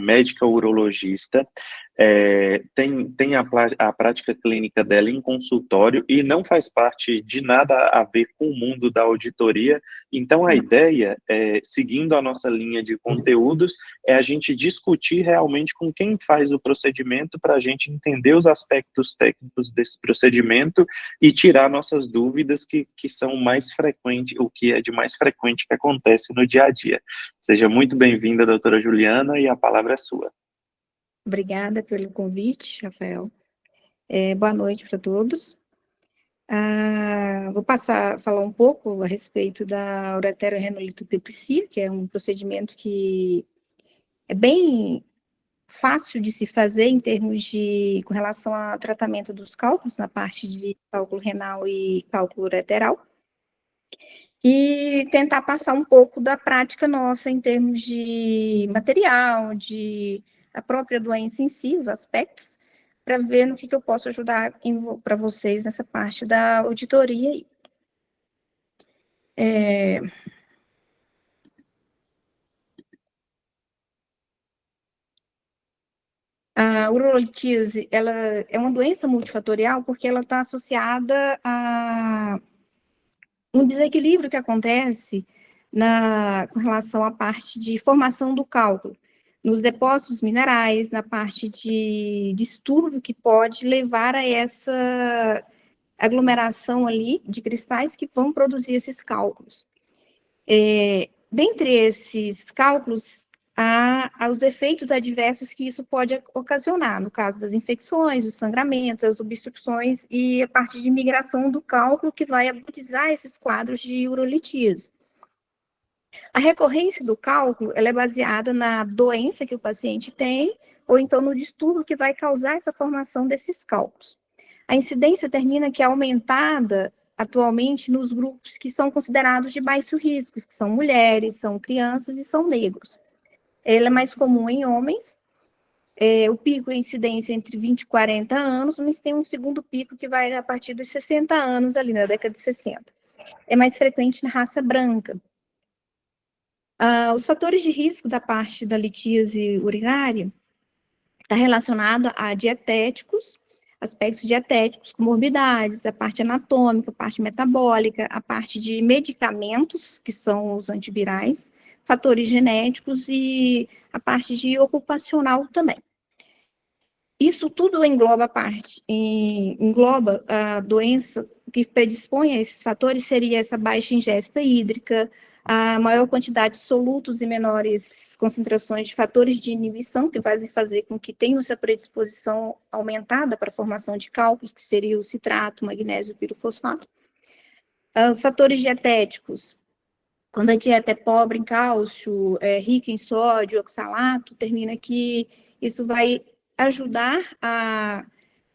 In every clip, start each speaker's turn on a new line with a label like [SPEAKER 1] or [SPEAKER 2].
[SPEAKER 1] médica urologista, tem a prática clínica dela em consultório e não faz parte de nada a ver com o mundo da auditoria. Então, a ideia, seguindo a nossa linha de conteúdos, é a gente discutir realmente com quem faz o procedimento para a gente entender os aspectos técnicos desse procedimento e tirar nossas dúvidas que são mais frequentes, o que é de mais frequente que acontece no dia a dia. Seja muito bem-vinda, doutora Juliana, e a palavra é sua.
[SPEAKER 2] Obrigada pelo convite, Rafael. Boa noite para todos. Vou passar a falar um pouco a respeito da ureterorenolitotripsia, que é um procedimento que é bem fácil de se fazer em termos de, com relação ao tratamento dos cálculos, na parte de cálculo renal e cálculo ureteral, e tentar passar um pouco da prática nossa em termos de material, de a própria doença em si, os aspectos, para ver no que eu posso ajudar para vocês nessa parte da auditoria aí. A urolitise, ela é uma doença multifatorial porque ela está associada a um desequilíbrio que acontece com relação à parte de formação do cálculo, nos depósitos minerais, na parte de distúrbio que pode levar a essa aglomeração ali de cristais que vão produzir esses cálculos. Dentre esses cálculos, há os efeitos adversos que isso pode ocasionar, no caso das infecções, dos sangramentos, as obstruções e a parte de migração do cálculo que vai agudizar esses quadros de urolitise. A recorrência do cálculo, ela é baseada na doença que o paciente tem ou então no distúrbio que vai causar essa formação desses cálculos. A incidência termina que é aumentada atualmente nos grupos que são considerados de baixo risco, que são mulheres, são crianças e são negros. Ela é mais comum em homens, o pico é incidência entre 20 e 40 anos, mas tem um segundo pico que vai a partir dos 60 anos, ali na década de 60. É mais frequente na raça branca. Os fatores de risco da parte da litíase urinária está relacionado a dietéticos, aspectos dietéticos, comorbidades, a parte anatômica, a parte metabólica, a parte de medicamentos, que são os antivirais, fatores genéticos e a parte de ocupacional também. Isso tudo engloba a doença que predispõe a esses fatores seria essa baixa ingesta hídrica, a maior quantidade de solutos e menores concentrações de fatores de inibição, que vai fazer com que tenha essa predisposição aumentada para a formação de cálculos, que seria o citrato, magnésio, pirofosfato. Os fatores dietéticos, quando a dieta é pobre em cálcio, rica em sódio, oxalato, termina que isso vai ajudar a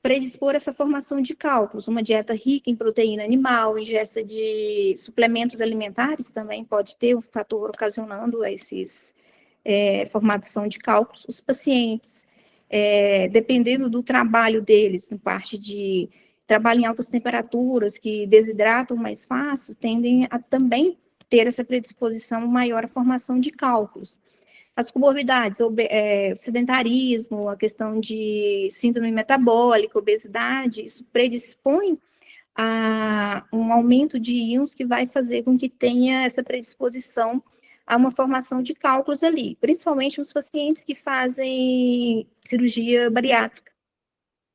[SPEAKER 2] predispor essa formação de cálculos. Uma dieta rica em proteína animal, ingesta de suplementos alimentares também pode ter um fator ocasionando formação de cálculos. Os pacientes, dependendo do trabalho deles, na parte de trabalho em altas temperaturas, que desidratam mais fácil, tendem a também ter essa predisposição maior à formação de cálculos. As comorbidades, o sedentarismo, a questão de síndrome metabólica, obesidade, isso predispõe a um aumento de íons que vai fazer com que tenha essa predisposição a uma formação de cálculos ali, principalmente os pacientes que fazem cirurgia bariátrica,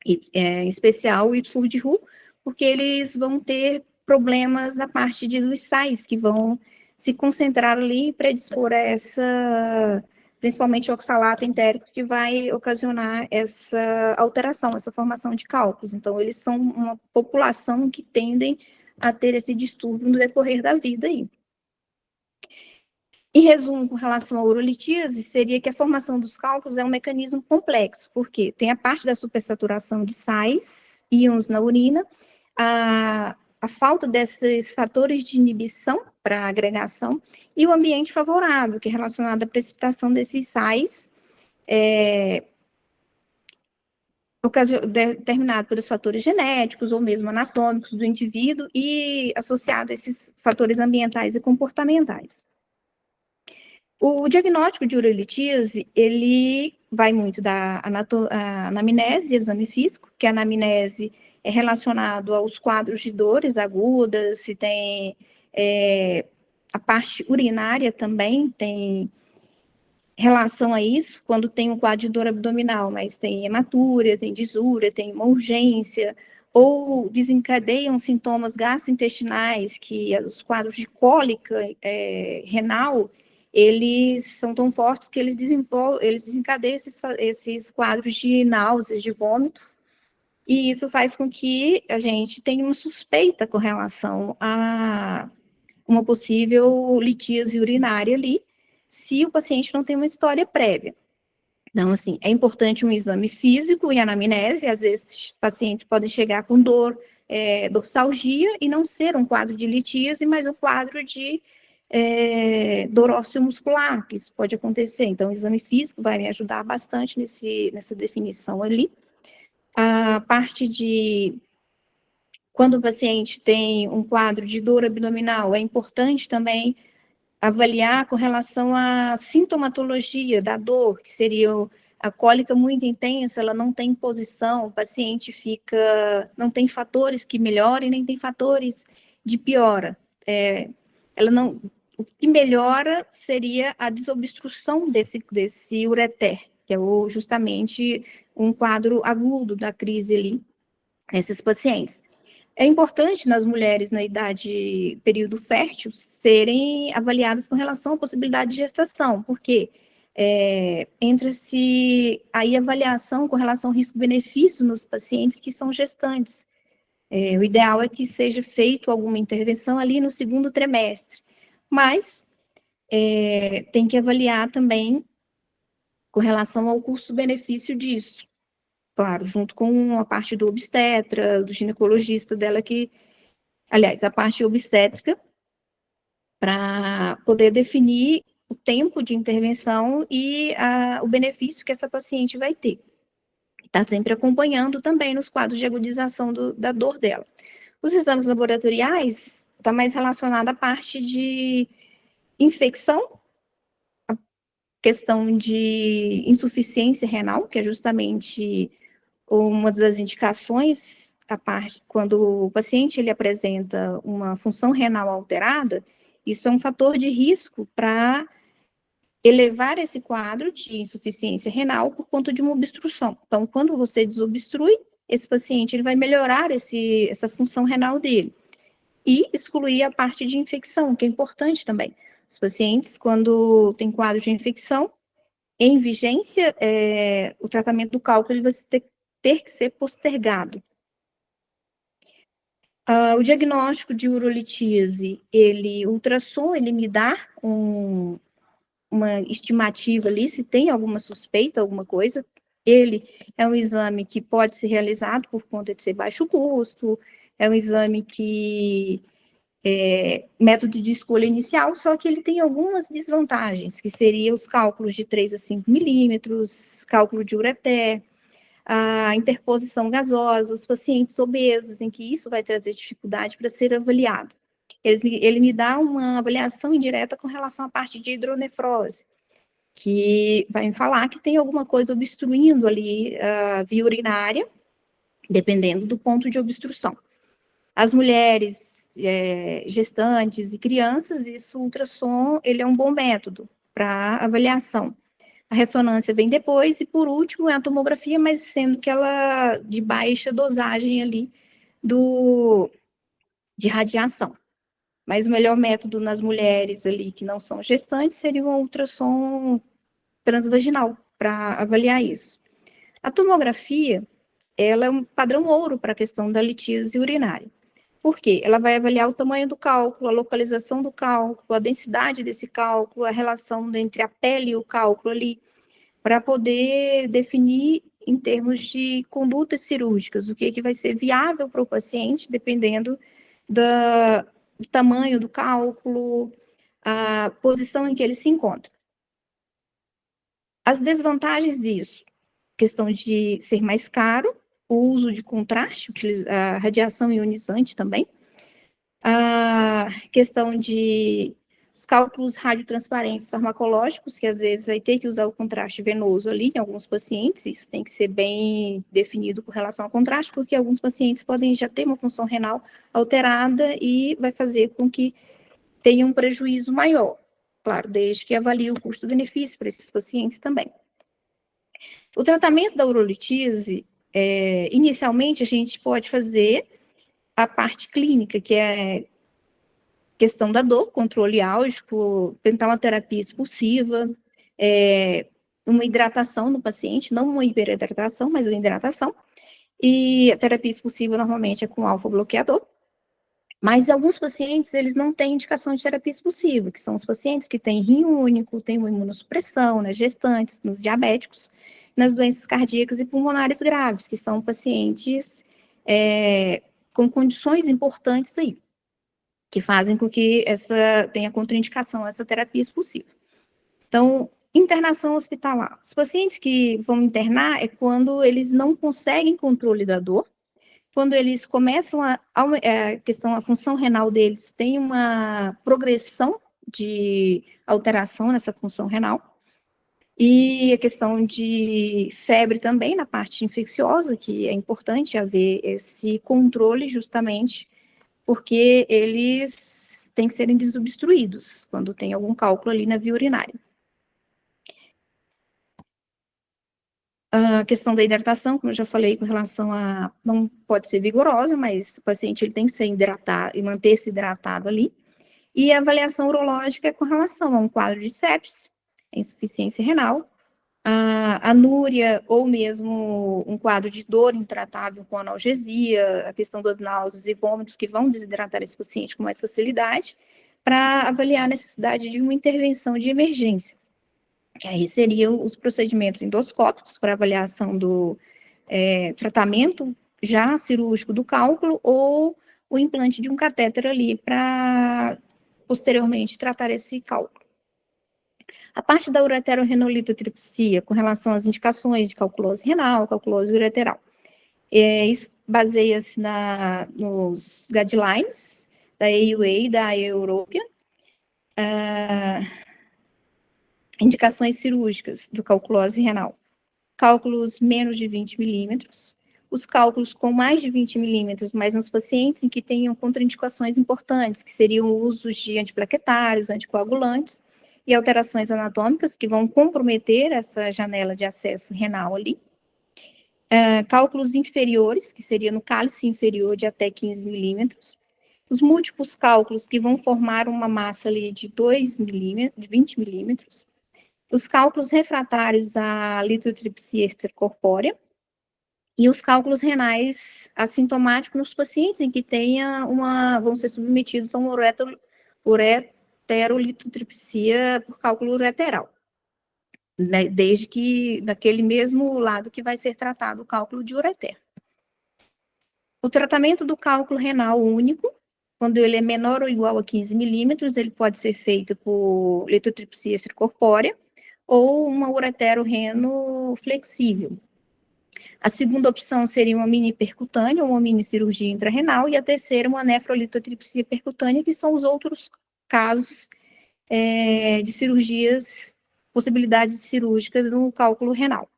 [SPEAKER 2] em especial o Y de Roux, porque eles vão ter problemas na parte dos sais que vão se concentrar ali e predispor a principalmente o oxalato entérico, que vai ocasionar essa alteração, essa formação de cálculos. Então, eles são uma população que tendem a ter esse distúrbio no decorrer da vida aí. Em resumo, com relação à urolitise, seria que a formação dos cálculos é um mecanismo complexo, porque tem a parte da supersaturação de sais, íons na urina, a falta desses fatores de inibição para agregação e o ambiente favorável, que é relacionado à precipitação desses sais, determinado pelos fatores genéticos ou mesmo anatômicos do indivíduo e associado a esses fatores ambientais e comportamentais. O diagnóstico de urolitise, ele vai muito da anamnese e exame físico, que a anamnese é relacionado aos quadros de dores agudas, se tem a parte urinária também tem relação a isso, quando tem um quadro de dor abdominal, mas tem hematúria, tem disúria, tem uma urgência, ou desencadeiam sintomas gastrointestinais, que os quadros de cólica renal, eles são tão fortes que eles desencadeiam esses quadros de náuseas, de vômitos, e isso faz com que a gente tenha uma suspeita com relação a uma possível litíase urinária ali, se o paciente não tem uma história prévia. Então, assim, é importante um exame físico e anamnese, às vezes pacientes podem chegar com dor, dorsalgia, e não ser um quadro de litíase, mas um quadro de dor ósseo-muscular, que isso pode acontecer. Então, o exame físico vai me ajudar bastante nessa definição ali. A parte de quando o paciente tem um quadro de dor abdominal, é importante também avaliar com relação à sintomatologia da dor, que seria a cólica muito intensa, ela não tem posição, o paciente não tem fatores que melhorem, nem tem fatores de piora. O que melhora seria a desobstrução desse ureter, que é justamente um quadro agudo da crise ali, nesses pacientes. É importante nas mulheres na período fértil, serem avaliadas com relação à possibilidade de gestação, porque entra-se aí avaliação com relação ao risco-benefício nos pacientes que são gestantes. O ideal é que seja feito alguma intervenção ali no segundo trimestre, mas tem que avaliar também com relação ao custo-benefício disso. Claro, junto com a parte do obstetra, do ginecologista dela aliás, a parte obstétrica, para poder definir o tempo de intervenção e o benefício que essa paciente vai ter. Está sempre acompanhando também nos quadros de agudização da dor dela. Os exames laboratoriais está mais relacionado à parte de infecção, a questão de insuficiência renal, que é justamente uma das indicações, quando o paciente ele apresenta uma função renal alterada, isso é um fator de risco para elevar esse quadro de insuficiência renal por conta de uma obstrução. Então, quando você desobstrui, esse paciente ele vai melhorar essa função renal dele. E excluir a parte de infecção, que é importante também. Os pacientes, quando tem quadro de infecção, em vigência, o tratamento do cálculo ele vai ter que ser postergado. O diagnóstico de urolitíase, o ultrassom, ele me dá uma estimativa ali, se tem alguma suspeita, alguma coisa. Ele é um exame que pode ser realizado por conta de ser baixo custo, é um exame que método de escolha inicial, só que ele tem algumas desvantagens, que seriam os cálculos de 3 a 5 milímetros, cálculo de ureter, a interposição gasosa, os pacientes obesos, em que isso vai trazer dificuldade para ser avaliado. Ele me dá uma avaliação indireta com relação à parte de hidronefrose, que vai me falar que tem alguma coisa obstruindo ali a via urinária, dependendo do ponto de obstrução. As mulheres gestantes e crianças, o ultrassom, ele é um bom método para avaliação. A ressonância vem depois, e por último é a tomografia, mas sendo que ela de baixa dosagem ali de radiação. Mas o melhor método nas mulheres ali que não são gestantes seria um ultrassom transvaginal para avaliar isso. A tomografia, ela é um padrão ouro para a questão da litíase urinária. Por quê? Ela vai avaliar o tamanho do cálculo, a localização do cálculo, a densidade desse cálculo, a relação entre a pele e o cálculo ali, para poder definir em termos de condutas cirúrgicas, o que vai ser viável para o paciente, dependendo do tamanho do cálculo, a posição em que ele se encontra. As desvantagens disso, questão de ser mais caro, o uso de contraste, a radiação ionizante também, a questão de Os cálculos radiotransparentes farmacológicos, que às vezes vai ter que usar o contraste venoso ali em alguns pacientes, isso tem que ser bem definido com relação ao contraste, porque alguns pacientes podem já ter uma função renal alterada e vai fazer com que tenha um prejuízo maior. Claro, desde que avalie o custo-benefício para esses pacientes também. O tratamento da urolitise, inicialmente a gente pode fazer a parte clínica, que é questão da dor, controle álgico, tentar uma terapia expulsiva, uma hidratação no paciente, não uma hiperidratação, mas uma hidratação. E a terapia expulsiva normalmente é com alfa-bloqueador. Mas alguns pacientes, eles não têm indicação de terapia expulsiva, que são os pacientes que têm rim único, têm uma imunossupressão, nas gestantes, nos diabéticos, nas doenças cardíacas e pulmonares graves, que são pacientes com condições importantes aí, que fazem com que tenha contraindicação essa terapia expulsiva. Então, internação hospitalar. Os pacientes que vão internar é quando eles não conseguem controle da dor, quando eles começam a função renal deles tem uma progressão de alteração nessa função renal, e a questão de febre também na parte infecciosa, que é importante haver esse controle justamente porque eles têm que serem desobstruídos quando tem algum cálculo ali na via urinária. A questão da hidratação, como eu já falei, com relação a, não pode ser vigorosa, mas o paciente ele tem que ser hidratado e manter-se hidratado ali. E a avaliação urológica é com relação a um quadro de sepse, insuficiência renal, a anúria ou mesmo um quadro de dor intratável com analgesia, a questão das náuseas e vômitos que vão desidratar esse paciente com mais facilidade, para avaliar a necessidade de uma intervenção de emergência. Aí seriam os procedimentos endoscópicos para avaliação do tratamento já cirúrgico do cálculo ou o implante de um catéter ali para posteriormente tratar esse cálculo. A parte da ureterorenolitotripsia com relação às indicações de calculose renal, calculose ureteral, isso baseia-se nos guidelines da AUA e da European, indicações cirúrgicas do calculose renal, cálculos menos de 20 milímetros, os cálculos com mais de 20 milímetros, mas nos pacientes em que tenham contraindicações importantes, que seriam o uso de antiplaquetários, anticoagulantes, e alterações anatômicas que vão comprometer essa janela de acesso renal ali. Cálculos inferiores, que seria no cálice inferior de até 15 milímetros. Os múltiplos cálculos que vão formar uma massa ali de 20 milímetros. Os cálculos refratários à litotripsia extracorpórea. E os cálculos renais assintomáticos nos pacientes em que vão ser submetidos a uma ureterolitotripsia por cálculo ureteral, né, desde que daquele mesmo lado que vai ser tratado o cálculo de ureter. O tratamento do cálculo renal único, quando ele é menor ou igual a 15 milímetros, ele pode ser feito por litotripsia extracorpórea ou uma ureterorreno flexível. A segunda opção seria uma mini percutânea ou uma mini cirurgia intrarrenal, e a terceira uma nefrolitotripsia percutânea, que são os outros casos de cirurgias, possibilidades cirúrgicas no cálculo renal.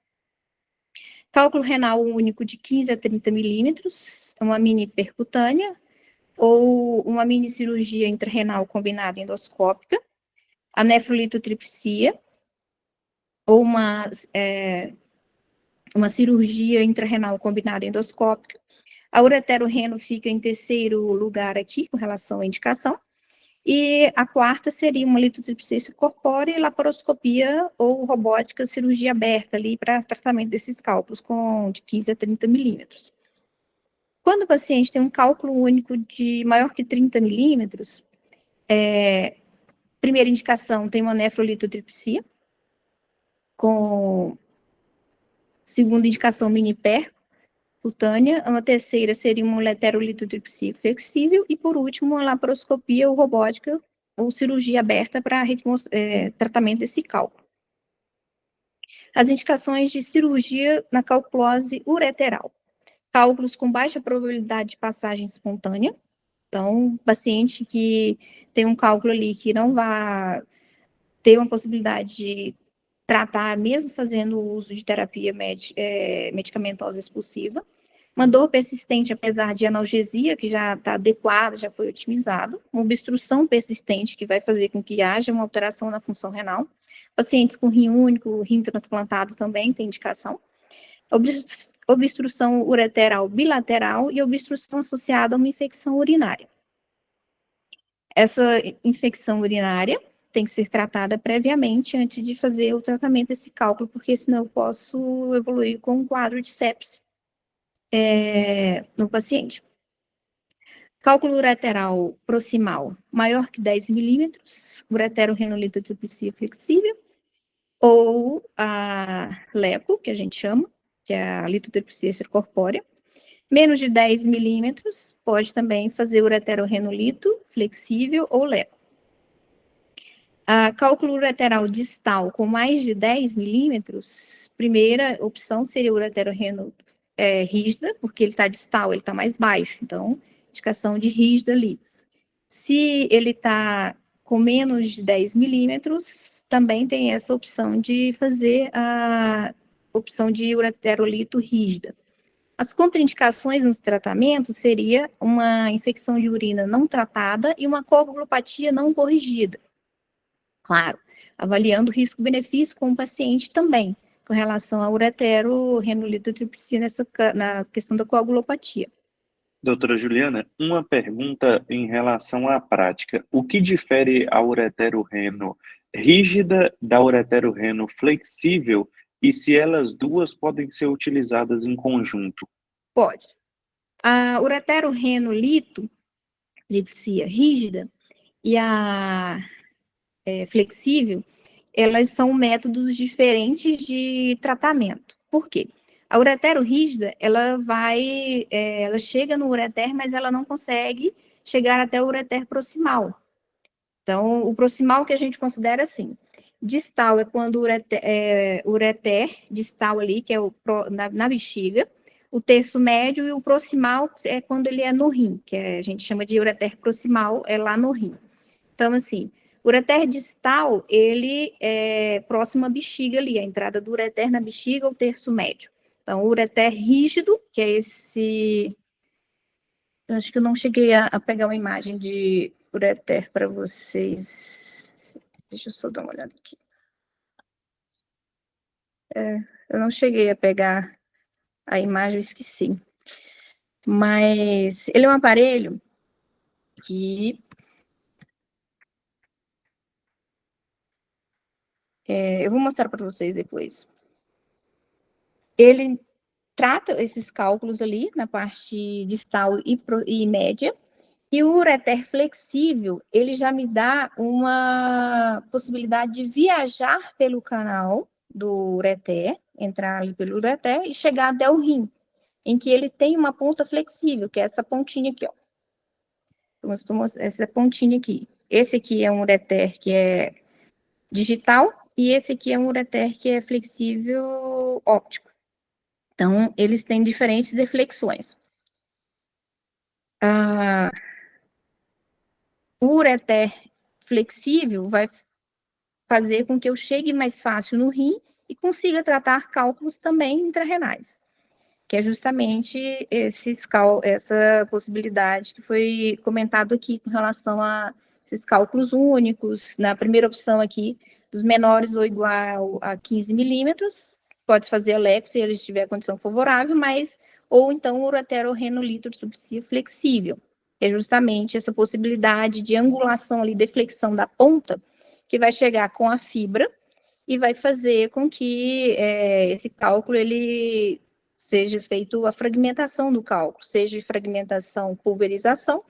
[SPEAKER 2] Cálculo renal único de 15 a 30 milímetros, uma mini percutânea, ou uma mini cirurgia intrarrenal combinada endoscópica, a nefrolitotripsia, ou uma cirurgia intrarrenal combinada endoscópica. A ureterorreno fica em terceiro lugar aqui, com relação à indicação. E a quarta seria uma litotripsia corpórea e laparoscopia ou robótica, cirurgia aberta ali para tratamento desses cálculos de 15 a 30 milímetros. Quando o paciente tem um cálculo único de maior que 30 milímetros, primeira indicação tem uma nefrolitotripsia, com segunda indicação mini percutânea, uma terceira seria uma ureterolitotripsia flexível, e por último, uma laparoscopia ou robótica ou cirurgia aberta para tratamento desse cálculo. As indicações de cirurgia na calculose ureteral. Cálculos com baixa probabilidade de passagem espontânea, então, paciente que tem um cálculo ali que não vai ter uma possibilidade de tratar, mesmo fazendo o uso de terapia medicamentosa expulsiva. Uma dor persistente, apesar de analgesia, que já está adequada, já foi otimizado. Uma obstrução persistente, que vai fazer com que haja uma alteração na função renal. Pacientes com rim único, rim transplantado também tem indicação. Obstrução ureteral bilateral e obstrução associada a uma infecção urinária. Essa infecção urinária tem que ser tratada previamente antes de fazer o tratamento desse cálculo, porque senão eu posso evoluir com um quadro de sepse no paciente. Cálculo ureteral proximal maior que 10 milímetros, ureterorenolitotripsia flexível, ou a LECO, que a gente chama, que é a litotripsia extracorpórea. Menos de 10 milímetros, pode também fazer ureterorenolito flexível ou LECO. A cálculo ureteral distal com mais de 10 milímetros, primeira opção seria o ureteroreno rígida, porque ele está distal, ele está mais baixo, então, indicação de rígida ali. Se ele está com menos de 10 milímetros, também tem essa opção de fazer a opção de ureterolito rígida. As contraindicações nos tratamentos seria uma infecção de urina não tratada e uma coagulopatia não corrigida. Claro, avaliando o risco-benefício com o paciente também, com relação ao ureterorenolitotripsia na questão da coagulopatia.
[SPEAKER 1] Doutora Juliana, uma pergunta em relação à prática. O que difere a ureteroreno rígida da ureteroreno flexível e se elas duas podem ser utilizadas em conjunto?
[SPEAKER 2] Pode. A ureterorenolitotripsia rígida e a flexível, elas são métodos diferentes de tratamento. Por quê? A ureterorígida, ela chega no ureter, mas ela não consegue chegar até o ureter proximal. Então, o proximal que a gente considera assim, distal é quando o ureter distal ali, que é na bexiga, o terço médio, e o proximal é quando ele é no rim, que a gente chama de ureter proximal, é lá no rim. Então, assim, o ureter distal, ele é próximo à bexiga ali, a entrada do ureter na bexiga, o terço médio. Então, o ureter rígido, que é esse... Eu acho que eu não cheguei a pegar uma imagem de ureter para vocês. Deixa eu só dar uma olhada aqui. Eu não cheguei a pegar a imagem, eu esqueci. Mas ele é um aparelho que... eu vou mostrar para vocês depois. Ele trata esses cálculos ali na parte distal e média, e o ureter flexível, ele já me dá uma possibilidade de viajar pelo canal do ureter, entrar ali pelo ureter e chegar até o rim, em que ele tem uma ponta flexível, que é essa pontinha aqui, ó. Essa pontinha aqui. Esse aqui é um ureter que é digital, e esse aqui é um ureter que é flexível óptico. Então, eles têm diferentes deflexões. O ureter flexível vai fazer com que eu chegue mais fácil no rim e consiga tratar cálculos também intrarrenais, que é justamente essa possibilidade que foi comentado aqui com relação a esses cálculos únicos. Na primeira opção aqui, dos menores ou igual a 15 milímetros, pode fazer a LECO se ele tiver condição favorável, ou então o ureterorenolitotripsia flexível, que é justamente essa possibilidade de angulação ali, deflexão da ponta, que vai chegar com a fibra e vai fazer com que esse cálculo ele seja feito a fragmentação do cálculo, seja fragmentação pulverização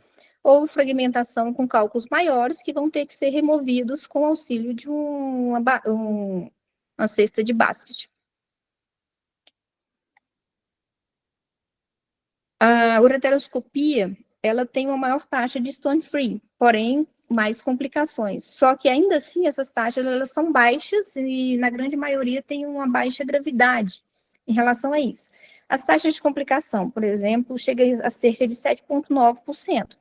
[SPEAKER 2] ou fragmentação com cálculos maiores que vão ter que ser removidos com auxílio de uma cesta de basket. A ureteroscopia, ela tem uma maior taxa de stone free, porém mais complicações. Só que ainda assim essas taxas elas são baixas e na grande maioria tem uma baixa gravidade em relação a isso. As taxas de complicação, por exemplo, chegam a cerca de 7,9%,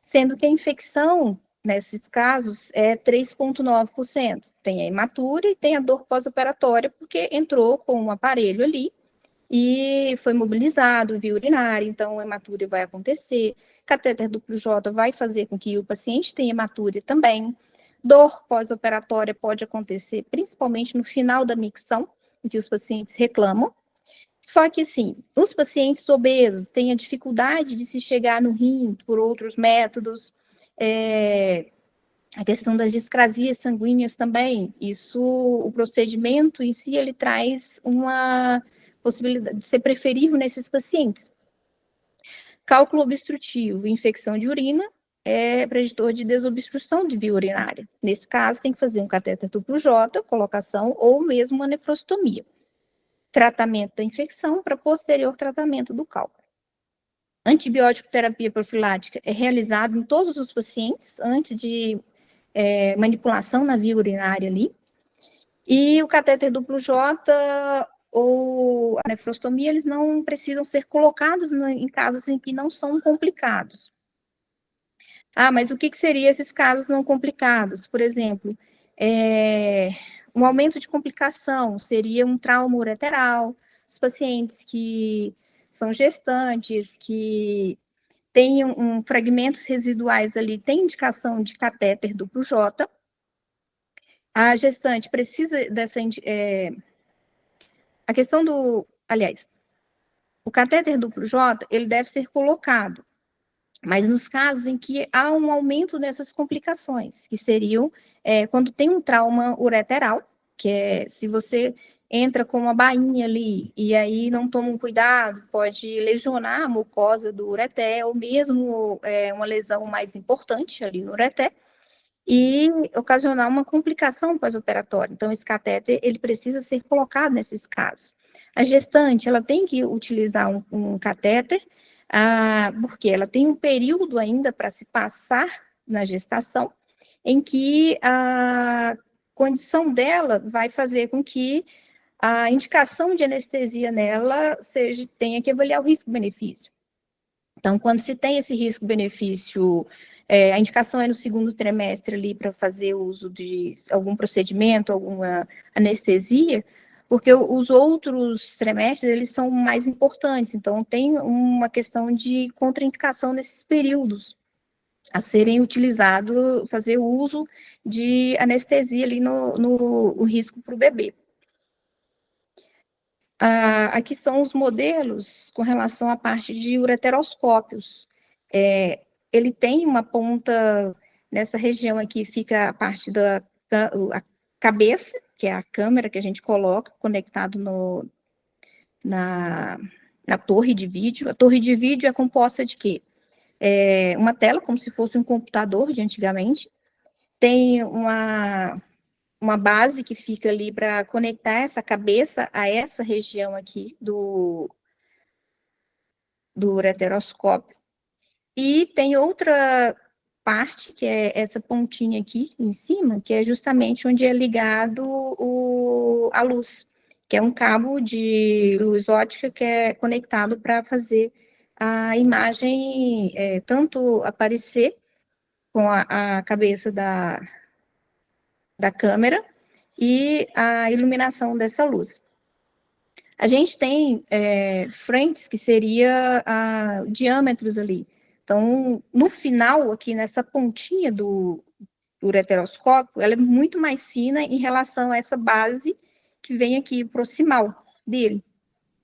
[SPEAKER 2] sendo que a infecção nesses casos, é 3,9%. Tem a hematura e tem a dor pós-operatória, porque entrou com um aparelho ali e foi mobilizado, via urinária, então a hematura vai acontecer. Catéter duplo J vai fazer com que o paciente tenha hematura também. Dor pós-operatória pode acontecer principalmente no final da micção, em que os pacientes reclamam. Só que, sim, os pacientes obesos têm a dificuldade de se chegar no rim por outros métodos, a questão das discrasias sanguíneas também, isso, o procedimento em si, ele traz uma possibilidade de ser preferível nesses pacientes. Cálculo obstrutivo, infecção de urina, é preditor de desobstrução de via urinária. Nesse caso, tem que fazer um catéter duplo J, colocação, ou mesmo uma nefrostomia. Tratamento da infecção para posterior tratamento do cálculo. Antibiótico terapia profilática é realizado em todos os pacientes antes de manipulação na via urinária ali. E o catéter duplo J ou a nefrostomia, eles não precisam ser colocados em casos em que não são complicados. Ah, mas o que seriam esses casos não complicados? Por exemplo, um aumento de complicação seria um trauma ureteral, os pacientes que são gestantes, que têm fragmentos residuais ali, tem indicação de catéter duplo J. A gestante precisa dessa... a questão do... Aliás, o catéter duplo J, ele deve ser colocado, mas nos casos em que há um aumento dessas complicações, que seriam quando tem um trauma ureteral, que é se você entra com uma bainha ali, e aí não toma um cuidado, pode lesionar a mucosa do ureter, ou mesmo uma lesão mais importante ali no ureter, e ocasionar uma complicação pós-operatória. Então, esse catéter, ele precisa ser colocado nesses casos. A gestante, ela tem que utilizar um catéter, porque ela tem um período ainda para se passar na gestação, em que a condição dela vai fazer com que a indicação de anestesia nela tenha que avaliar o risco-benefício. Então, quando se tem esse risco-benefício, a indicação é no segundo trimestre ali para fazer uso de algum procedimento, alguma anestesia, porque os outros trimestres, eles são mais importantes, então tem uma questão de contraindicação nesses períodos a serem utilizados, fazer uso de anestesia ali no risco para o bebê. Aqui são os modelos com relação à parte de ureteroscópios. Ele tem uma ponta, nessa região aqui fica a parte da a cabeça, que é a câmera que a gente coloca conectado na torre de vídeo. A torre de vídeo é composta de quê? Uma tela, como se fosse um computador de antigamente. Tem uma base que fica ali para conectar essa cabeça a essa região aqui do ureteroscópio. E tem outra parte, que é essa pontinha aqui em cima, que é justamente onde é ligado a luz, que é um cabo de luz ótica que é conectado para fazer a imagem tanto aparecer com a cabeça da câmera e a iluminação dessa luz. A gente tem frentes que seria diâmetros ali. Então, no final, aqui nessa pontinha do ureteroscópio, ela é muito mais fina em relação a essa base que vem aqui proximal dele,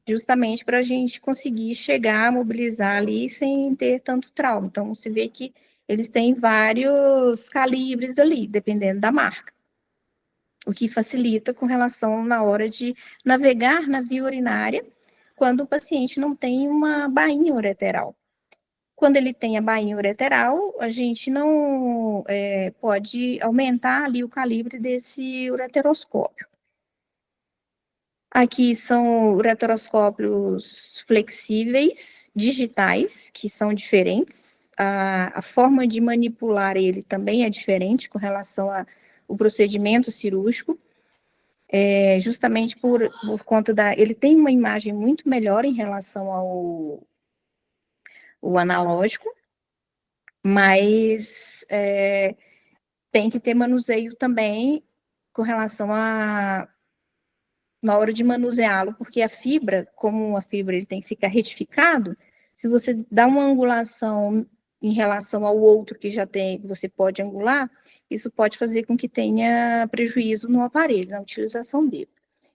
[SPEAKER 2] justamente para a gente conseguir chegar, mobilizar ali sem ter tanto trauma. Então, você vê que eles têm vários calibres ali, dependendo da marca, o que facilita com relação na hora de navegar na via urinária, quando o paciente não tem uma bainha ureteral. Quando ele tem a bainha ureteral, a gente não pode aumentar ali o calibre desse ureteroscópio. Aqui são ureteroscópios flexíveis, digitais, que são diferentes. A forma de manipular ele também é diferente com relação ao procedimento cirúrgico, justamente por conta ele tem uma imagem muito melhor em relação ao analógico, mas tem que ter manuseio também com relação a na hora de manuseá-lo, porque a fibra, como a fibra ele tem que ficar retificado, se você dá uma angulação em relação ao outro que já tem, você pode angular, isso pode fazer com que tenha prejuízo no aparelho, na utilização dele.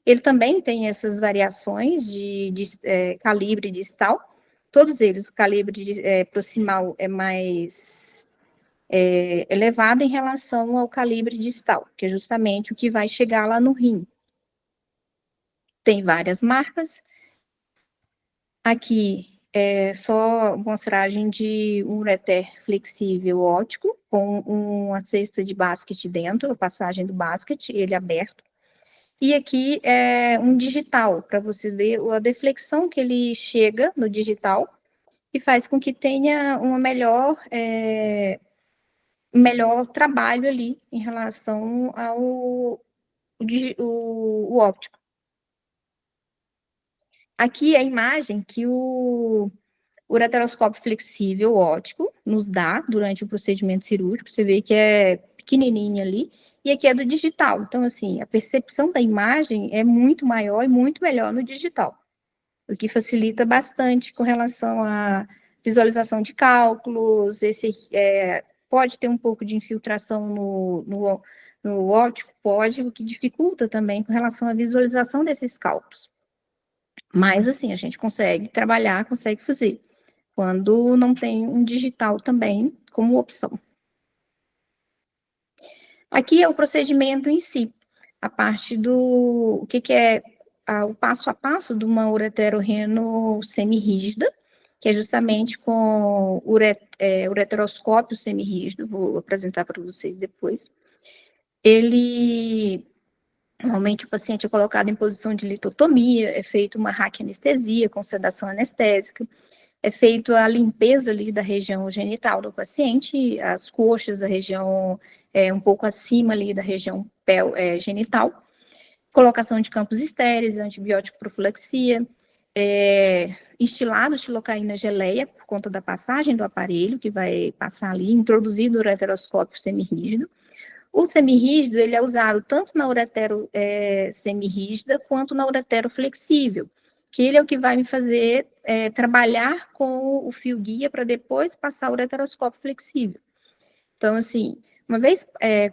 [SPEAKER 2] Ele também tem essas variações de calibre distal, todos eles, o calibre proximal é mais elevado em relação ao calibre distal, que é justamente o que vai chegar lá no rim. Tem várias marcas. Aqui é só mostragem de um ureter flexível óptico, com uma cesta de basquete dentro, a passagem do basquete, ele aberto. E aqui é um digital, para você ver a deflexão que ele chega no digital, e faz com que tenha uma melhor trabalho ali em relação ao o óptico. Aqui é a imagem que o ureteroscópio flexível óptico nos dá durante o procedimento cirúrgico, você vê que é pequenininho ali, e aqui é do digital. Então, assim, a percepção da imagem é muito maior e muito melhor no digital, o que facilita bastante com relação à visualização de cálculos, pode ter um pouco de infiltração no óptico, pode, o que dificulta também com relação à visualização desses cálculos. Mas, assim, a gente consegue trabalhar, consegue fazer, quando não tem um digital também como opção. Aqui é o procedimento em si, a parte do o que é o passo a passo de uma ureterorreno semirrígida, que é justamente com ureteroscópio semirrígido, vou apresentar para vocês depois. Normalmente o paciente é colocado em posição de litotomia, é feita uma raquianestesia com sedação anestésica, é feita a limpeza ali da região genital do paciente, as coxas, a região um pouco acima ali da região genital, colocação de campos estéreis, antibiótico profilaxia, instilado xilocaína geleia, por conta da passagem do aparelho, que vai passar ali, introduzido o ureteroscópio semirrígido. O semirrígido, ele é usado tanto na uretero semirrígida, quanto na uretero flexível, que ele é o que vai me fazer trabalhar com o fio guia para depois passar o ureteroscópio flexível. Então, assim, uma vez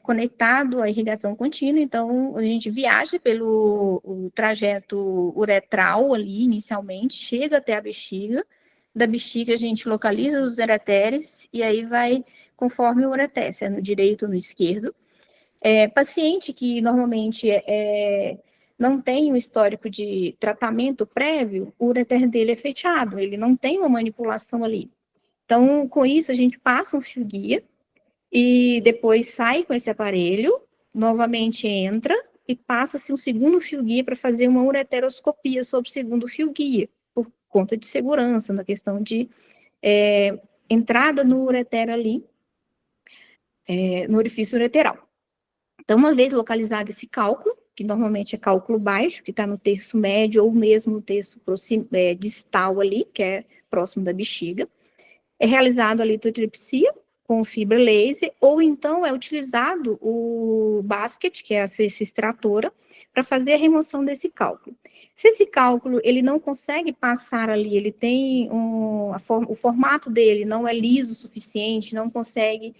[SPEAKER 2] conectado à irrigação contínua, então a gente viaja pelo o trajeto uretral ali, inicialmente, chega até a bexiga, da bexiga a gente localiza os ureteres, e aí vai conforme o ureter, se é no direito ou no esquerdo. Paciente que normalmente não tem um histórico de tratamento prévio, o ureter dele é fechado, ele não tem uma manipulação ali. Então, com isso, a gente passa um fio guia, e depois sai com esse aparelho, novamente entra, e passa-se um segundo fio guia para fazer uma ureteroscopia sobre o segundo fio guia, por conta de segurança, na questão de entrada no ureter ali, no orifício ureteral. Então, uma vez localizado esse cálculo, que normalmente é cálculo baixo, que está no terço médio, ou mesmo no terço distal ali, que é próximo da bexiga, é realizado a litotripsia com fibra laser, ou então é utilizado o basket, que é a cesta extratora, para fazer a remoção desse cálculo. Se esse cálculo ele não consegue passar ali, ele tem o formato dele não é liso o suficiente, não consegue,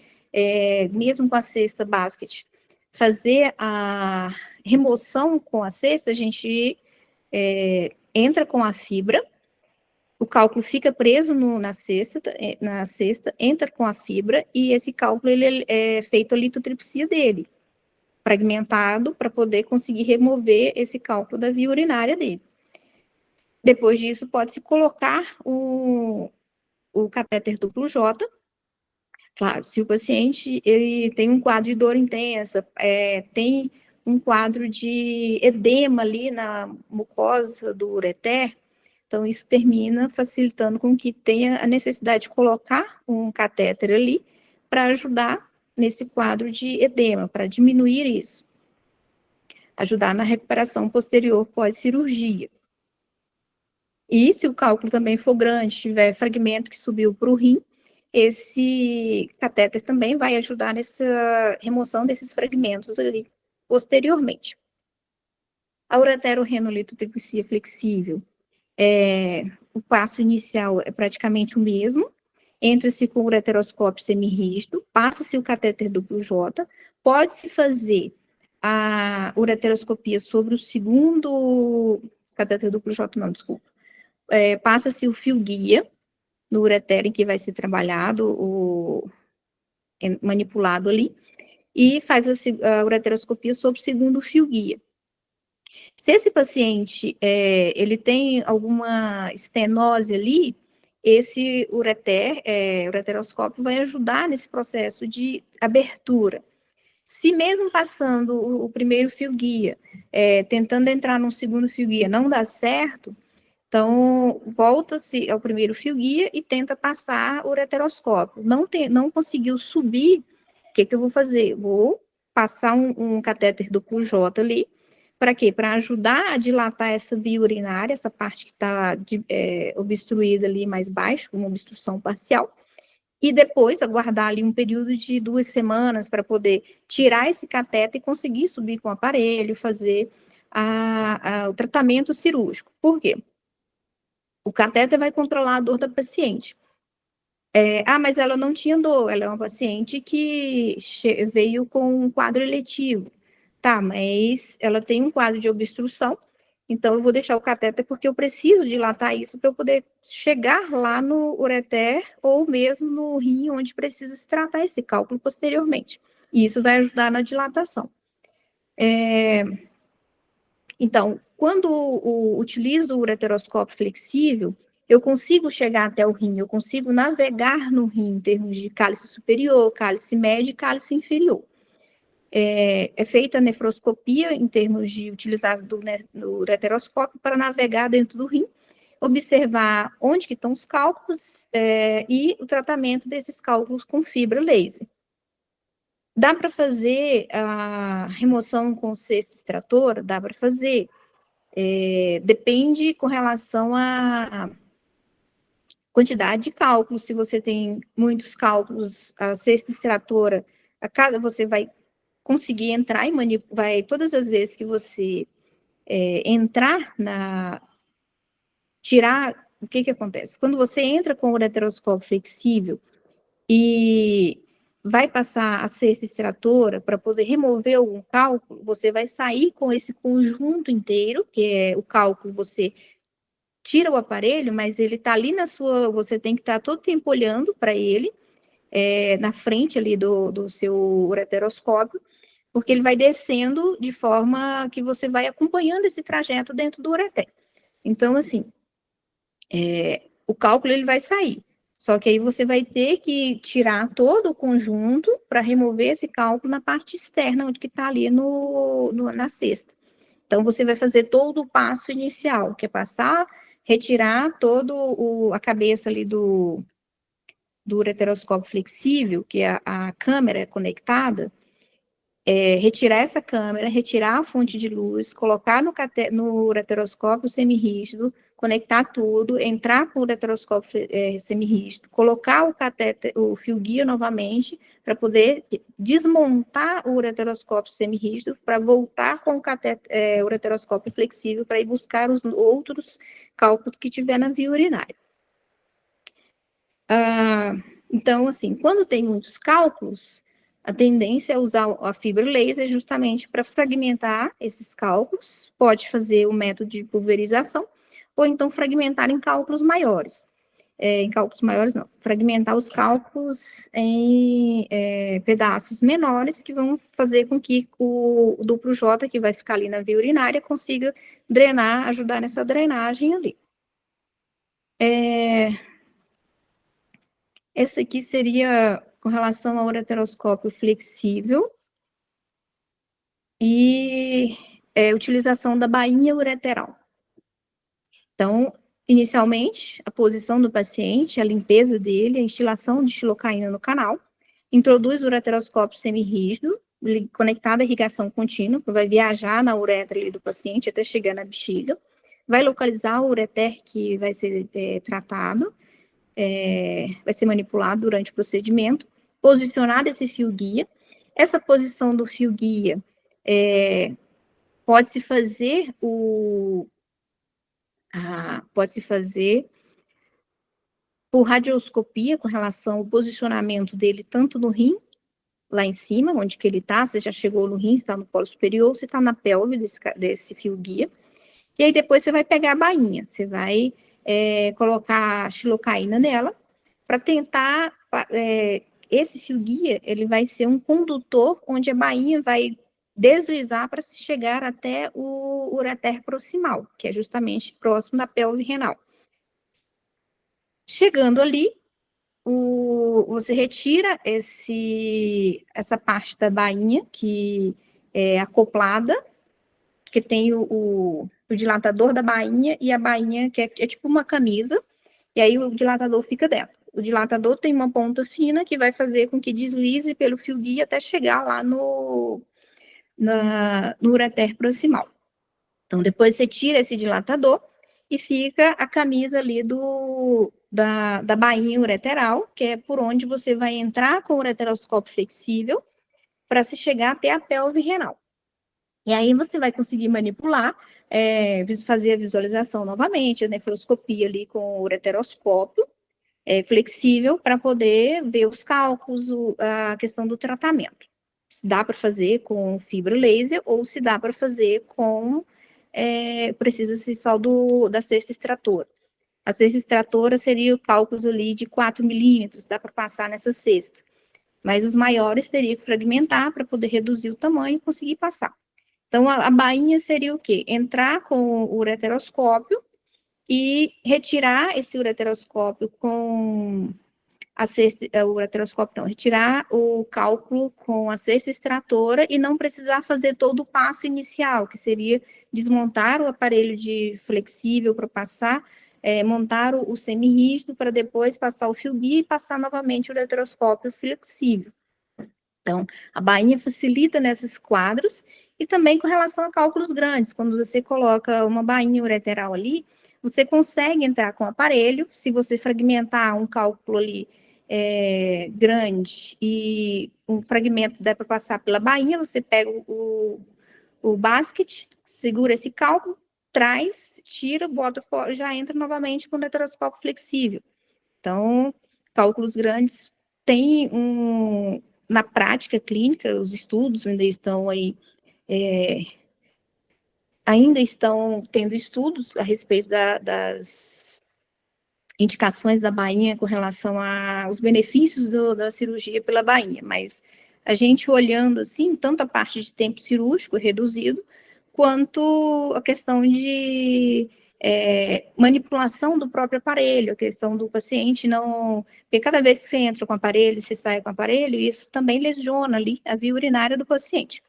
[SPEAKER 2] mesmo com a cesta basket, fazer a remoção com a cesta, a gente entra com a fibra, o cálculo fica preso na cesta, entra com a fibra, e esse cálculo ele é feito a litotripsia dele, fragmentado, para poder conseguir remover esse cálculo da via urinária dele. Depois disso, pode-se colocar o catéter duplo J. Claro, se o paciente ele tem um quadro de dor intensa, tem um quadro de edema ali na mucosa do ureter, então isso termina facilitando com que tenha a necessidade de colocar um catéter ali para ajudar nesse quadro de edema, para diminuir isso, ajudar na recuperação posterior pós-cirurgia. E se o cálculo também for grande, tiver fragmento que subiu para o rim, esse catéter também vai ajudar nessa remoção desses fragmentos ali posteriormente. A ureterorenolitotripsia flexível, o passo inicial é praticamente o mesmo, entra-se com o ureteroscópio semirrígido, passa-se o catéter duplo J, pode-se fazer a ureteroscopia sobre o segundo catéter duplo J, não, desculpa, passa-se o fio guia no ureter em que vai ser trabalhado, manipulado ali, e faz a ureteroscopia sobre o segundo fio guia. Se esse paciente, ele tem alguma estenose ali, esse ureteroscópio vai ajudar nesse processo de abertura. Se mesmo passando o primeiro fio guia, tentando entrar no segundo fio guia, não dá certo, então volta-se ao primeiro fio guia e tenta passar o ureteroscópio. Não conseguiu subir, o que eu vou fazer? Vou passar um catéter duplo J ali. Para quê? Para ajudar a dilatar essa via urinária, essa parte que está obstruída ali mais baixo, uma obstrução parcial, e depois aguardar ali um período de 2 semanas para poder tirar esse catéter e conseguir subir com o aparelho, fazer o tratamento cirúrgico. Por quê? O catéter vai controlar a dor da paciente. Mas ela não tinha dor, ela é uma paciente que veio com um quadro eletivo. Tá, mas ela tem um quadro de obstrução, então eu vou deixar o catéter porque eu preciso dilatar isso para eu poder chegar lá no ureter ou mesmo no rim, onde precisa se tratar esse cálculo posteriormente. E isso vai ajudar na dilatação. Então, quando utilizo o ureteroscópio flexível, eu consigo chegar até o rim, eu consigo navegar no rim em termos de cálice superior, cálice médio e cálice inferior. É feita a nefroscopia em termos de utilizar do ureteroscópio para navegar dentro do rim, observar onde que estão os cálculos e o tratamento desses cálculos com fibra laser. Dá para fazer a remoção com cesta extratora? Dá para fazer. Depende com relação à quantidade de cálculos. Se você tem muitos cálculos, a cesta extratora, você vai conseguir entrar e manipular, todas as vezes que você entrar tirar, o que acontece? Quando você entra com o ureteroscópio flexível e vai passar a cesta extratora para poder remover algum cálculo, você vai sair com esse conjunto inteiro, que é o cálculo, você tira o aparelho, mas ele está ali você tem que estar todo tempo olhando para ele, na frente ali do seu ureteroscópio, porque ele vai descendo de forma que você vai acompanhando esse trajeto dentro do ureter. Então, assim, o cálculo ele vai sair, só que aí você vai ter que tirar todo o conjunto para remover esse cálculo na parte externa, onde que está ali na cesta. Então, você vai fazer todo o passo inicial, que é retirar a cabeça ali do ureteroscópio flexível, que a câmera é conectada, retirar essa câmera, retirar a fonte de luz, colocar no ureteroscópio semirrígido, conectar tudo, entrar com o ureteroscópio semirrígido, colocar o fio guia novamente, para poder desmontar o ureteroscópio semirrígido, para voltar com o ureteroscópio flexível, para ir buscar os outros cálculos que tiver na via urinária. Então, assim, quando tem muitos cálculos, a tendência é usar a fibra laser justamente para fragmentar esses cálculos, pode fazer o método de pulverização, ou então fragmentar em cálculos maiores. Em cálculos maiores, não, fragmentar os cálculos em pedaços menores, que vão fazer com que o duplo J, que vai ficar ali na via urinária, consiga drenar, ajudar nessa drenagem ali. Esse aqui seria com relação ao ureteroscópio flexível e utilização da bainha ureteral. Então, inicialmente, a posição do paciente, a limpeza dele, a instilação de xilocaína no canal, introduz o ureteroscópio semirrígido, conectado à irrigação contínua, que vai viajar na uretra do paciente até chegar na bexiga, vai localizar o ureter que vai ser tratado, vai ser manipulado durante o procedimento, posicionado esse fio guia. Essa posição do fio guia pode-se fazer por radioscopia com relação ao posicionamento dele tanto no rim, lá em cima, onde que ele está, você já chegou no rim, está no polo superior, você está na pelve desse fio guia, e aí depois você vai pegar a bainha, você vai colocar xilocaína nela, para tentar, esse fio guia, ele vai ser um condutor, onde a bainha vai deslizar para chegar até o ureter proximal, que é justamente próximo da pelve renal. Chegando ali, você retira essa parte da bainha que é acoplada, que tem o dilatador da bainha e a bainha que é tipo uma camisa, e aí o dilatador fica dentro. O dilatador tem uma ponta fina que vai fazer com que deslize pelo fio guia até chegar lá no ureter proximal. Então, depois você tira esse dilatador e fica a camisa ali da bainha ureteral, que é por onde você vai entrar com o ureteroscópio flexível para se chegar até a pelve renal. E aí você vai conseguir manipular, fazer a visualização novamente, a nefroscopia ali com o ureteroscópio flexível para poder ver os cálculos, a questão do tratamento. Se dá para fazer com fibra laser ou se dá para fazer com precisa-se só da cesta extratora. A cesta extratora seria cálculos ali de 4 milímetros, dá para passar nessa cesta. Mas os maiores teria que fragmentar para poder reduzir o tamanho e conseguir passar. Então, a bainha seria o quê? Entrar com o ureteroscópio e retirar esse ureteroscópio com retirar o cálculo com a cesta extratora e não precisar fazer todo o passo inicial, que seria desmontar o aparelho de flexível para passar, montar o semirrígido para depois passar o fio guia e passar novamente o ureteroscópio flexível. Então, a bainha facilita nesses quadros e também com relação a cálculos grandes. Quando você coloca uma bainha ureteral ali, você consegue entrar com o aparelho, se você fragmentar um cálculo ali grande e um fragmento der para passar pela bainha, você pega o basket, segura esse cálculo, traz, tira, bota fora, já entra novamente com o ureteroscópio flexível. Então, cálculos grandes têm na prática clínica, os estudos ainda estão aí, ainda estão tendo estudos a respeito das indicações da bainha com relação aos benefícios da cirurgia pela bainha, mas a gente olhando assim, tanto a parte de tempo cirúrgico reduzido, quanto a questão de manipulação do próprio aparelho, a questão do paciente não... Porque cada vez que você entra com o aparelho, você sai com o aparelho, isso também lesiona ali a via urinária do paciente.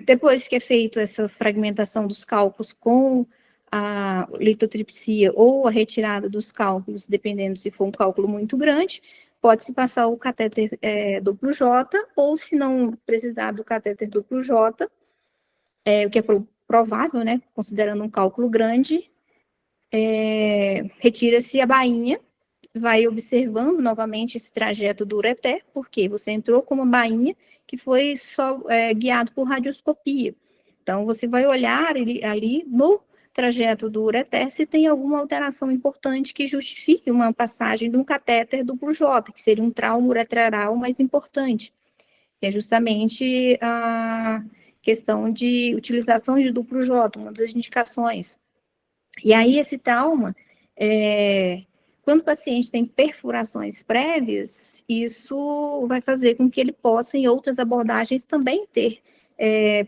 [SPEAKER 2] Depois que é feita essa fragmentação dos cálculos com a litotripsia ou a retirada dos cálculos, dependendo se for um cálculo muito grande, pode-se passar o catéter duplo J, ou se não precisar do catéter duplo J, o que é provável, né, considerando um cálculo grande, retira-se a bainha, vai observando novamente esse trajeto do ureter, porque você entrou com uma bainha que foi só guiado por radioscopia. Então, você vai olhar ali no trajeto do ureter se tem alguma alteração importante que justifique uma passagem de um catéter duplo J, que seria um trauma ureteral mais importante, que é justamente a questão de utilização de duplo J, uma das indicações. E aí, esse trauma, quando o paciente tem perfurações prévias, isso vai fazer com que ele possa, em outras abordagens, também ter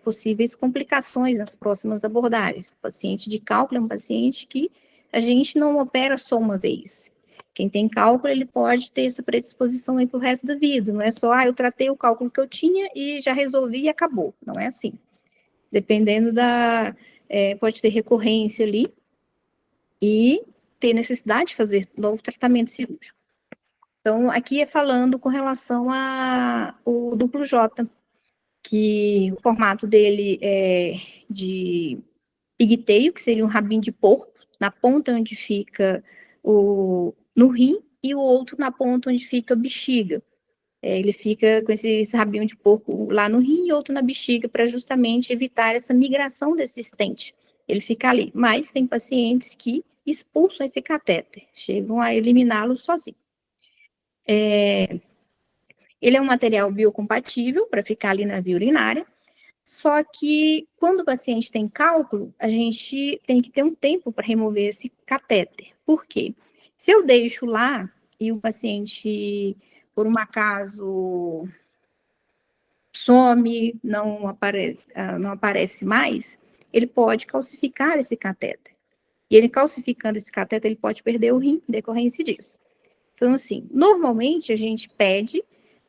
[SPEAKER 2] possíveis complicações nas próximas abordagens. O paciente de cálculo é um paciente que a gente não opera só uma vez. Quem tem cálculo, ele pode ter essa predisposição aí para o resto da vida. Não é só, eu tratei o cálculo que eu tinha e já resolvi e acabou. Não é assim. Dependendo pode ter recorrência ali e ter necessidade de fazer novo tratamento cirúrgico. Então, aqui é falando com relação ao duplo J, que o formato dele é de pigtail, que seria um rabinho de porco, na ponta onde fica no rim e o outro na ponta onde fica a bexiga. Ele fica com esse rabinho de porco lá no rim e outro na bexiga para justamente evitar essa migração desse estente. Ele fica ali. Mas tem pacientes que expulsam esse catéter, chegam a eliminá-lo sozinho. Ele é um material biocompatível para ficar ali na via urinária, só que quando o paciente tem cálculo, a gente tem que ter um tempo para remover esse catéter. Por quê? Se eu deixo lá e o paciente, por um acaso, some, não aparece mais, ele pode calcificar esse catéter. E ele calcificando esse catéter, ele pode perder o rim em decorrência disso. Então, assim, normalmente a gente pede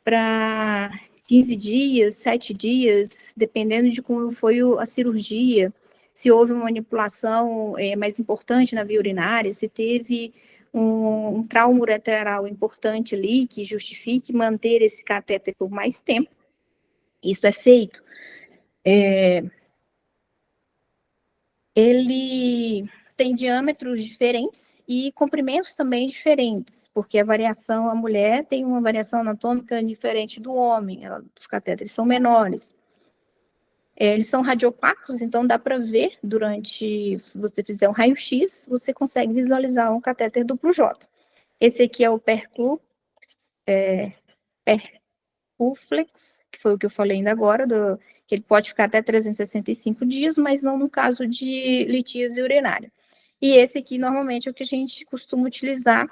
[SPEAKER 2] para 15 dias, 7 dias, dependendo de como foi a cirurgia, se houve uma manipulação mais importante na via urinária, se teve um trauma ureteral importante ali, que justifique manter esse catéter por mais tempo. Isso é feito. Ele tem diâmetros diferentes e comprimentos também diferentes, porque a mulher tem uma variação anatômica diferente do homem, os catéteres são menores. Eles são radiopacos, então dá para ver se você fizer um raio-x, você consegue visualizar um catéter duplo J. Esse aqui é o Percuflex, que foi o que eu falei ainda agora, que ele pode ficar até 365 dias, mas não no caso de litíase urinária. E esse aqui, normalmente, é o que a gente costuma utilizar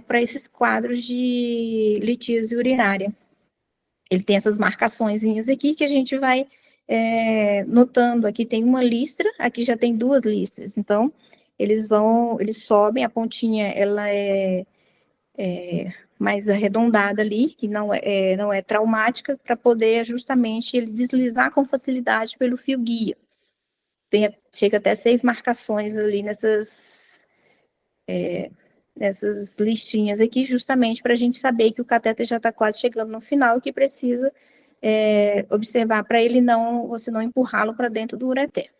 [SPEAKER 2] para esses quadros de litíase urinária. Ele tem essas marcaçõezinhas aqui que a gente vai notando. Aqui tem uma listra, aqui já tem 2 listras. Então, eles sobem, a pontinha, ela é mais arredondada ali, que não é traumática, para poder justamente ele deslizar com facilidade pelo fio guia. Chega até 6 marcações ali nessas listinhas aqui, justamente para a gente saber que o catéter já está quase chegando no final e que precisa observar para você não empurrá-lo para dentro do ureter.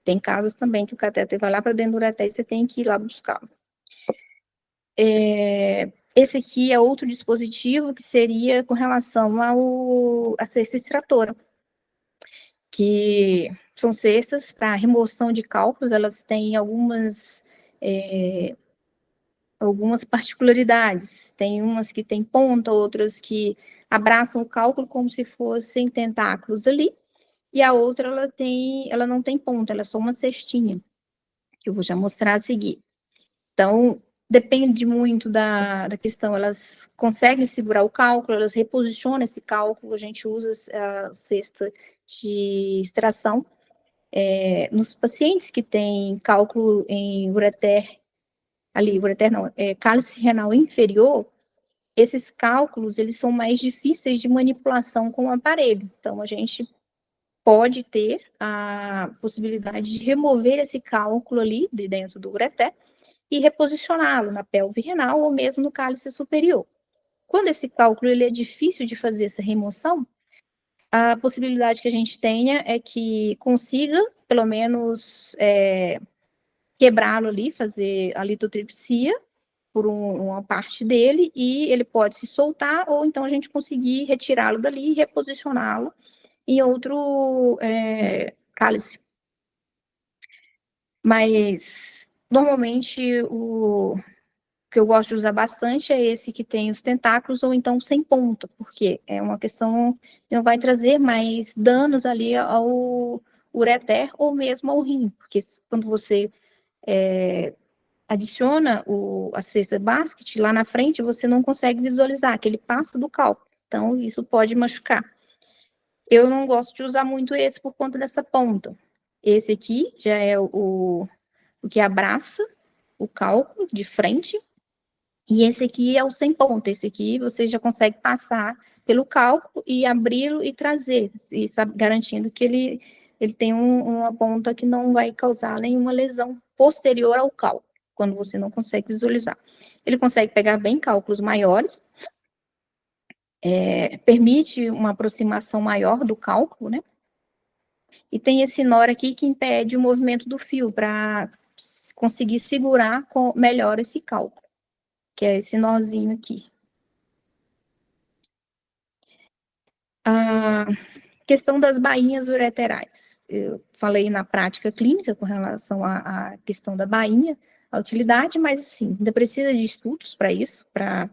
[SPEAKER 2] Tem casos também que o catéter vai lá para dentro do ureter e você tem que ir lá buscá-lo. Esse aqui é outro dispositivo que seria com relação à cesta extratora, que são cestas para remoção de cálculos. Elas têm algumas particularidades. Tem umas que têm ponta, outras que abraçam o cálculo como se fossem tentáculos ali, e a outra ela não tem ponta, ela é só uma cestinha, que eu vou já mostrar a seguir. Então, depende muito da questão, elas conseguem segurar o cálculo, elas reposicionam esse cálculo, a gente usa a cesta de extração. Nos pacientes que têm cálculo em ureter não, cálice renal inferior, esses cálculos, eles são mais difíceis de manipulação com o aparelho. Então, a gente pode ter a possibilidade de remover esse cálculo ali de dentro do ureter e reposicioná-lo na pelve renal ou mesmo no cálice superior. Quando esse cálculo ele é difícil de fazer essa remoção, a possibilidade que a gente tenha é que consiga, pelo menos, quebrá-lo ali, fazer a litotripsia por uma parte dele, e ele pode se soltar, ou então a gente conseguir retirá-lo dali e reposicioná-lo em outro cálice. Mas, normalmente, o que eu gosto de usar bastante é esse que tem os tentáculos, ou então sem ponta, porque é uma questão que não vai trazer mais danos ali ao ureter, ou mesmo ao rim, porque quando você adiciona a cesta basket, lá na frente você não consegue visualizar, que ele passa do cálculo. Então, isso pode machucar. Eu não gosto de usar muito esse por conta dessa ponta. Esse aqui já é o que abraça o cálculo de frente, e esse aqui é o sem ponta. Esse aqui você já consegue passar pelo cálculo e abri-lo e trazer, e garantindo que ele tem uma ponta que não vai causar nenhuma lesão posterior ao cálculo, quando você não consegue visualizar. Ele consegue pegar bem cálculos maiores, permite uma aproximação maior do cálculo, né? E tem esse nó aqui que impede o movimento do fio, para conseguir segurar melhor esse cálculo, que é esse nozinho aqui. A questão das bainhas ureterais. Eu falei na prática clínica com relação à questão da bainha, a utilidade, mas, assim, ainda precisa de estudos para isso, para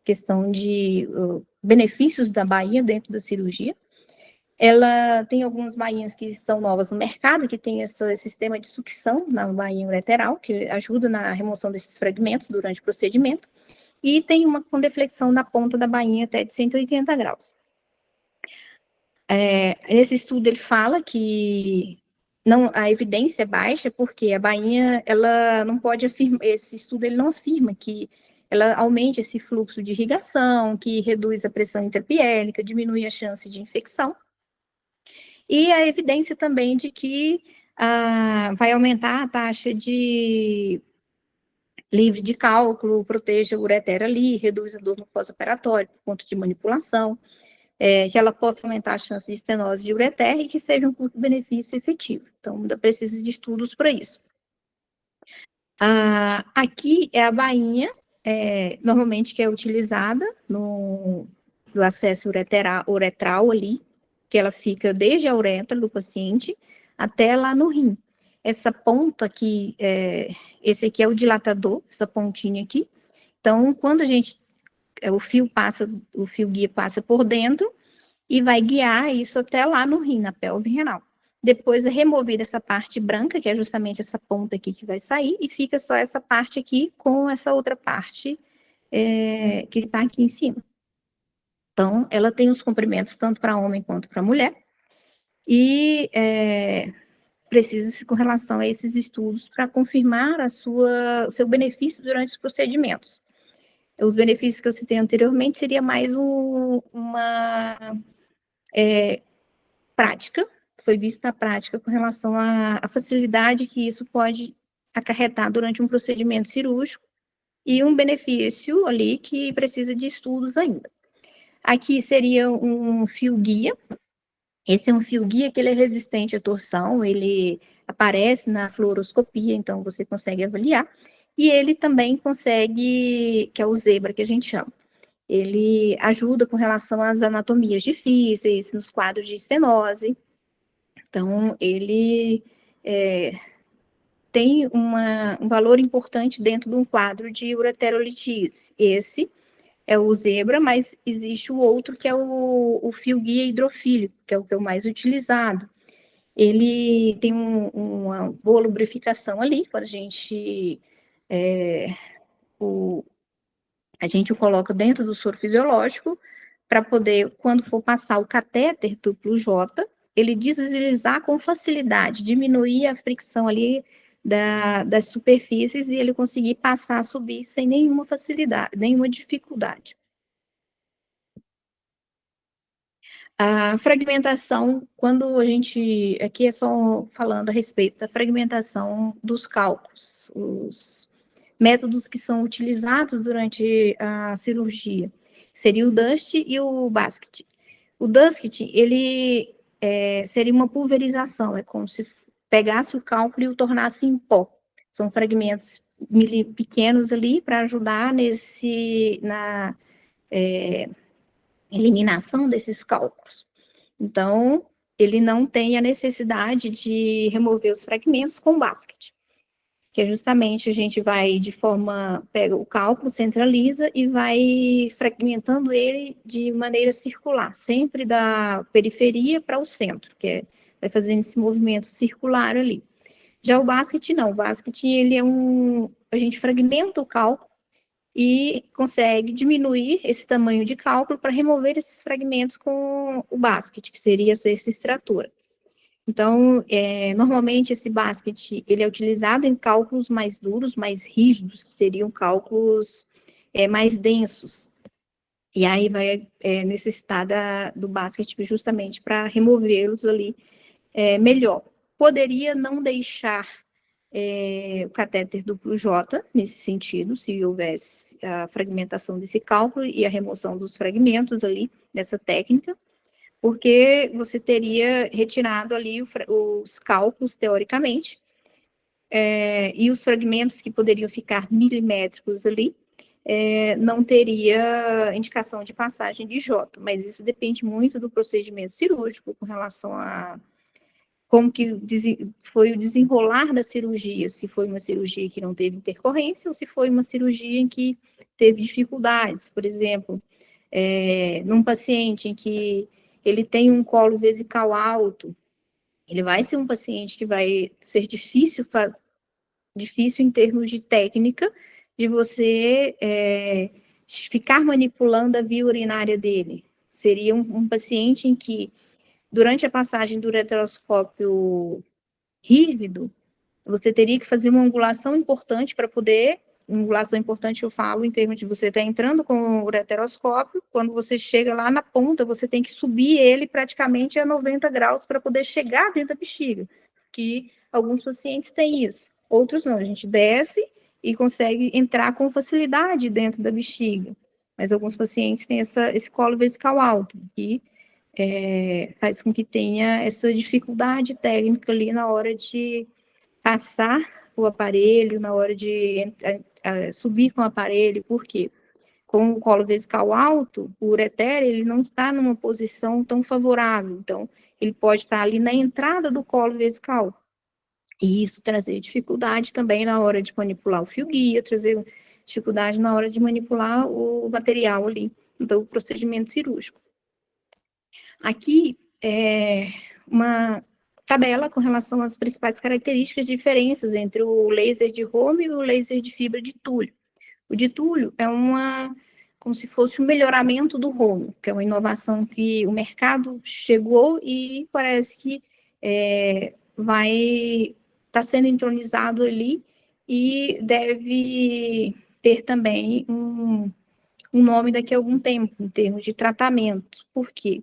[SPEAKER 2] questão de benefícios da bainha dentro da cirurgia. Ela tem algumas bainhas que são novas no mercado, que tem esse sistema de sucção na bainha ureteral, que ajuda na remoção desses fragmentos durante o procedimento, e tem uma com deflexão na ponta da bainha até de 180 graus. Nesse estudo ele fala que a evidência é baixa, porque a bainha, ela não pode afirmar, esse estudo ele não afirma que ela aumente esse fluxo de irrigação, que reduz a pressão intrapiélica, diminui a chance de infecção. E a evidência também de que vai aumentar a taxa de livre de cálculo, proteja a ureter ali, reduz a dor no pós-operatório, por conta de manipulação, que ela possa aumentar a chance de estenose de ureter e que seja um custo-benefício efetivo. Então, ainda precisa de estudos para isso. Aqui é a bainha, normalmente que é utilizada no acesso uretral ali, que ela fica desde a uretra do paciente até lá no rim. Essa ponta aqui, esse aqui é o dilatador, essa pontinha aqui. Então, quando o fio guia passa por dentro e vai guiar isso até lá no rim, na pelve renal. Depois é removida essa parte branca, que é justamente essa ponta aqui que vai sair, e fica só essa parte aqui com essa outra parte que está aqui em cima. Então, ela tem os comprimentos tanto para homem quanto para mulher, e precisa-se com relação a esses estudos para confirmar o seu benefício durante os procedimentos. Os benefícios que eu citei anteriormente seria mais uma prática, foi vista a prática com relação à facilidade que isso pode acarretar durante um procedimento cirúrgico e um benefício ali que precisa de estudos ainda. Aqui seria um fio guia. Esse é um fio guia que ele é resistente à torção, ele aparece na fluoroscopia, então você consegue avaliar. E ele também consegue, que é o zebra que a gente chama, ele ajuda com relação às anatomias difíceis, nos quadros de estenose. Então, ele tem um valor importante dentro de um quadro de ureterolitise. Esse é o zebra, mas existe o outro que é o fio guia hidrofílico, que é o mais utilizado. Ele tem uma boa lubrificação ali, quando a gente o coloca dentro do soro fisiológico, para poder, quando for passar o catéter duplo J, ele deslizar com facilidade, diminuir a fricção ali das superfícies e ele conseguir passar, subir sem nenhuma facilidade, nenhuma dificuldade. A fragmentação, quando a gente, aqui é só falando a respeito da fragmentação dos cálculos, os métodos que são utilizados durante a cirurgia, seria o Dust e o Basket. O Dust, ele seria uma pulverização, é como se pegasse o cálculo e o tornasse em pó. São fragmentos pequenos ali para ajudar na eliminação desses cálculos. Então, ele não tem a necessidade de remover os fragmentos com basket, que é justamente a gente vai pega o cálculo, centraliza e vai fragmentando ele de maneira circular, sempre da periferia para o centro, vai fazendo esse movimento circular ali. Já o basket não, o basket ele a gente fragmenta o cálculo e consegue diminuir esse tamanho de cálculo para remover esses fragmentos com o basket, que seria essa extratora. Então, normalmente esse basket, ele é utilizado em cálculos mais duros, mais rígidos, que seriam cálculos mais densos. E aí vai necessitar do basket justamente para removê-los ali melhor. Poderia não deixar o catéter duplo J, nesse sentido, se houvesse a fragmentação desse cálculo e a remoção dos fragmentos ali, dessa técnica, porque você teria retirado ali os cálculos, teoricamente, e os fragmentos que poderiam ficar milimétricos ali, não teria indicação de passagem de J, mas isso depende muito do procedimento cirúrgico com relação a como que foi o desenrolar da cirurgia, se foi uma cirurgia que não teve intercorrência ou se foi uma cirurgia em que teve dificuldades, por exemplo, num paciente em que ele tem um colo vesical alto, ele vai ser um paciente que vai ser difícil em termos de técnica, de você ficar manipulando a via urinária dele. Seria um paciente em que, durante a passagem do ureteroscópio rígido, você teria que fazer uma angulação importante para poder, angulação importante eu falo em termos de você estar entrando com o ureteroscópio, quando você chega lá na ponta, você tem que subir ele praticamente a 90 graus para poder chegar dentro da bexiga, que alguns pacientes têm isso, outros não, a gente desce e consegue entrar com facilidade dentro da bexiga, mas alguns pacientes têm esse colo vesical alto, que faz com que tenha essa dificuldade técnica ali na hora de passar o aparelho, na hora de subir com o aparelho, porque com o colo vesical alto, o ureter, ele não está numa posição tão favorável, então ele pode estar ali na entrada do colo vesical, e isso trazer dificuldade também na hora de manipular o fio guia, trazer dificuldade na hora de manipular o material ali do procedimento cirúrgico. Aqui é uma tabela com relação às principais características e diferenças entre o laser de Home e o laser de fibra de túlio. O de túlio é como se fosse um melhoramento do Home, que é uma inovação que o mercado chegou e parece que vai estar sendo entronizado ali e deve ter também um nome daqui a algum tempo, em termos de tratamento. Por quê?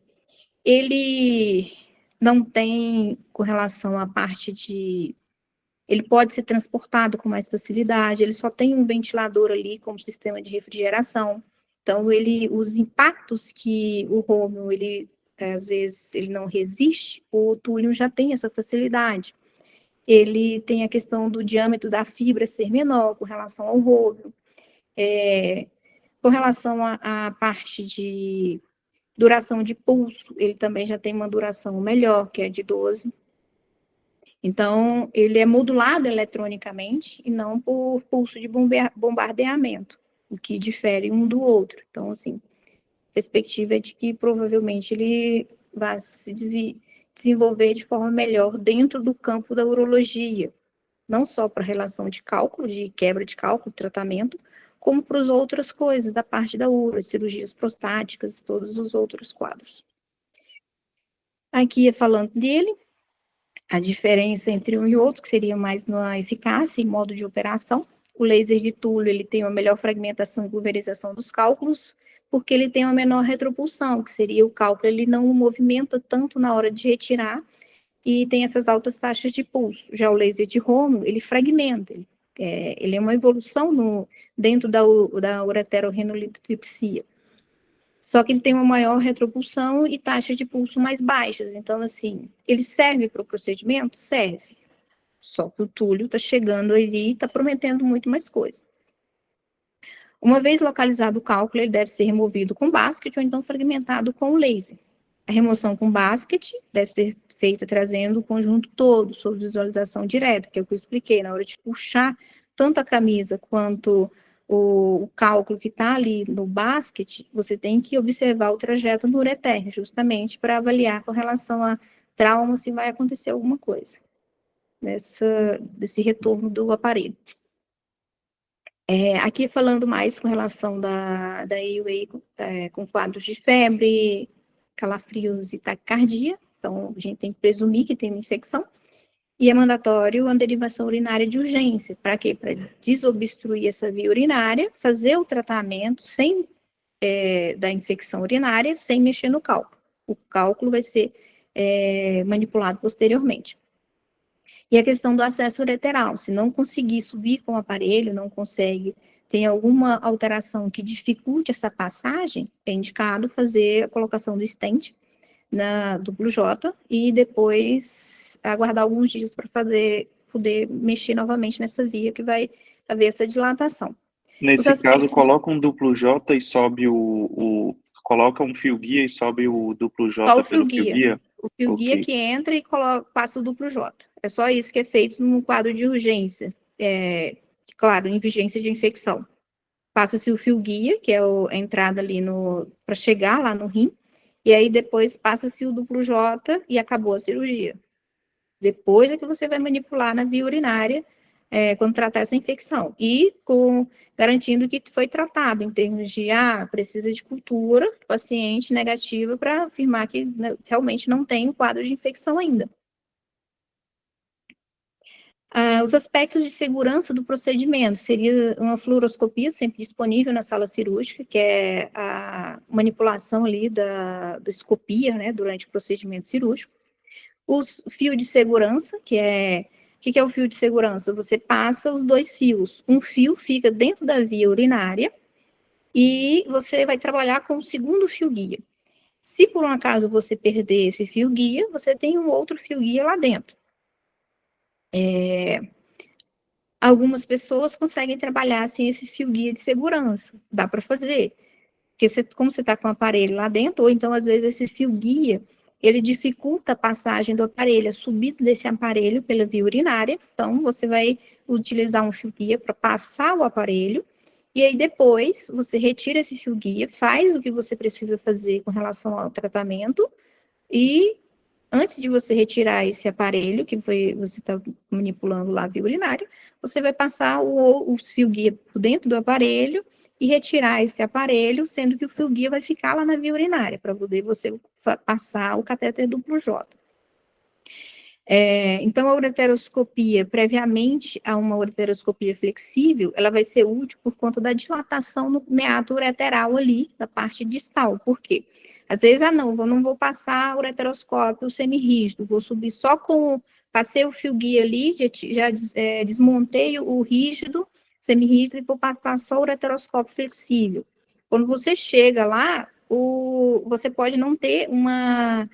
[SPEAKER 2] Ele não tem, com relação à parte de... Ele pode ser transportado com mais facilidade, ele só tem um ventilador ali como sistema de refrigeração. Então, os impactos que o Romium, às vezes, ele não resiste, o túlio já tem essa facilidade. Ele tem a questão do diâmetro da fibra ser menor com relação ao Romium. Com relação à parte de duração de pulso, ele também já tem uma duração melhor, que é de 12. Então, ele é modulado eletronicamente e não por pulso de bombardeamento, o que difere um do outro. Então, assim, a perspectiva é de que provavelmente ele vai se desenvolver de forma melhor dentro do campo da urologia, não só para a relação de cálculo, de quebra de cálculo, tratamento, como para as outras coisas da parte da uro, cirurgias prostáticas, todos os outros quadros. Aqui é falando dele, a diferença entre um e outro, que seria mais na eficácia e modo de operação. O laser de túlio, ele tem uma melhor fragmentação e pulverização dos cálculos, porque ele tem uma menor retropulsão, que seria o cálculo, ele não movimenta tanto na hora de retirar, e tem essas altas taxas de pulso. Já o laser de Romo, ele fragmenta, ele é uma evolução dentro da ureterorenolitotripsia. Só que ele tem uma maior retropulsão e taxas de pulso mais baixas. Então, assim, ele serve para o procedimento? Serve. Só que o túlio está chegando ali e está prometendo muito mais coisa. Uma vez localizado o cálculo, ele deve ser removido com basket ou então fragmentado com o laser. A remoção com basket deve ser feita trazendo o conjunto todo, sob visualização direta, que é o que eu expliquei, na hora de puxar tanto a camisa quanto o cálculo que está ali no basket, você tem que observar o trajeto no ureter, justamente para avaliar com relação a trauma se vai acontecer alguma coisa desse retorno do aparelho. Aqui falando mais com relação da AUA com quadros de febre, calafrios e taquicardia, então a gente tem que presumir que tem uma infecção, e é mandatório a derivação urinária de urgência. Para quê? Para desobstruir essa via urinária, fazer o tratamento da infecção urinária sem mexer no cálculo. O cálculo vai ser manipulado posteriormente. E a questão do acesso ureteral, se não conseguir subir com o aparelho, não consegue, tem alguma alteração que dificulte essa passagem, é indicado fazer a colocação do stent na duplo J e depois aguardar alguns dias para fazer poder mexer novamente nessa via que vai haver essa dilatação.
[SPEAKER 1] Nesse caso, coloca um duplo J e sobe coloca um fio guia e sobe o duplo J pelo fio guia?
[SPEAKER 2] O fio guia que entra e passa o duplo J. É só isso que é feito no quadro de urgência. Claro, em vigência de infecção. Passa-se o fio guia, que é a entrada ali para chegar lá no rim, e aí depois passa-se o duplo J e acabou a cirurgia. Depois é que você vai manipular na via urinária, quando tratar essa infecção. E garantindo que foi tratado em termos de, precisa de cultura, paciente negativa, para afirmar que realmente não tem um quadro de infecção ainda. Os aspectos de segurança do procedimento seria uma fluoroscopia sempre disponível na sala cirúrgica, que é a manipulação ali da escopia, né, durante o procedimento cirúrgico. Os fios de segurança, o que é o fio de segurança? Você passa os 2 fios. Um fio fica dentro da via urinária e você vai trabalhar com o segundo fio guia. Se por um acaso você perder esse fio guia, você tem um outro fio guia lá dentro. Algumas pessoas conseguem trabalhar sem esse fio guia de segurança. Dá para fazer. Porque como você está com o aparelho lá dentro, ou então, às vezes, esse fio guia, ele dificulta a passagem do aparelho, a subida desse aparelho pela via urinária. Então, você vai utilizar um fio guia para passar o aparelho, e aí depois você retira esse fio guia, faz o que você precisa fazer com relação ao tratamento, e antes de você retirar esse aparelho, que você está manipulando lá a via urinária, você vai passar os fio guia por dentro do aparelho e retirar esse aparelho, sendo que o fio guia vai ficar lá na via urinária, para poder você passar o catéter duplo J. Então, a ureteroscopia, previamente a uma ureteroscopia flexível, ela vai ser útil por conta da dilatação no meato ureteral ali, da parte distal. Por quê? Às vezes, eu não vou passar ureteroscópio semirrígido, vou subir só passei o fio guia ali, já desmontei o rígido, semirrígido, e vou passar só o ureteroscópio flexível. Quando você chega lá, você pode não ter uma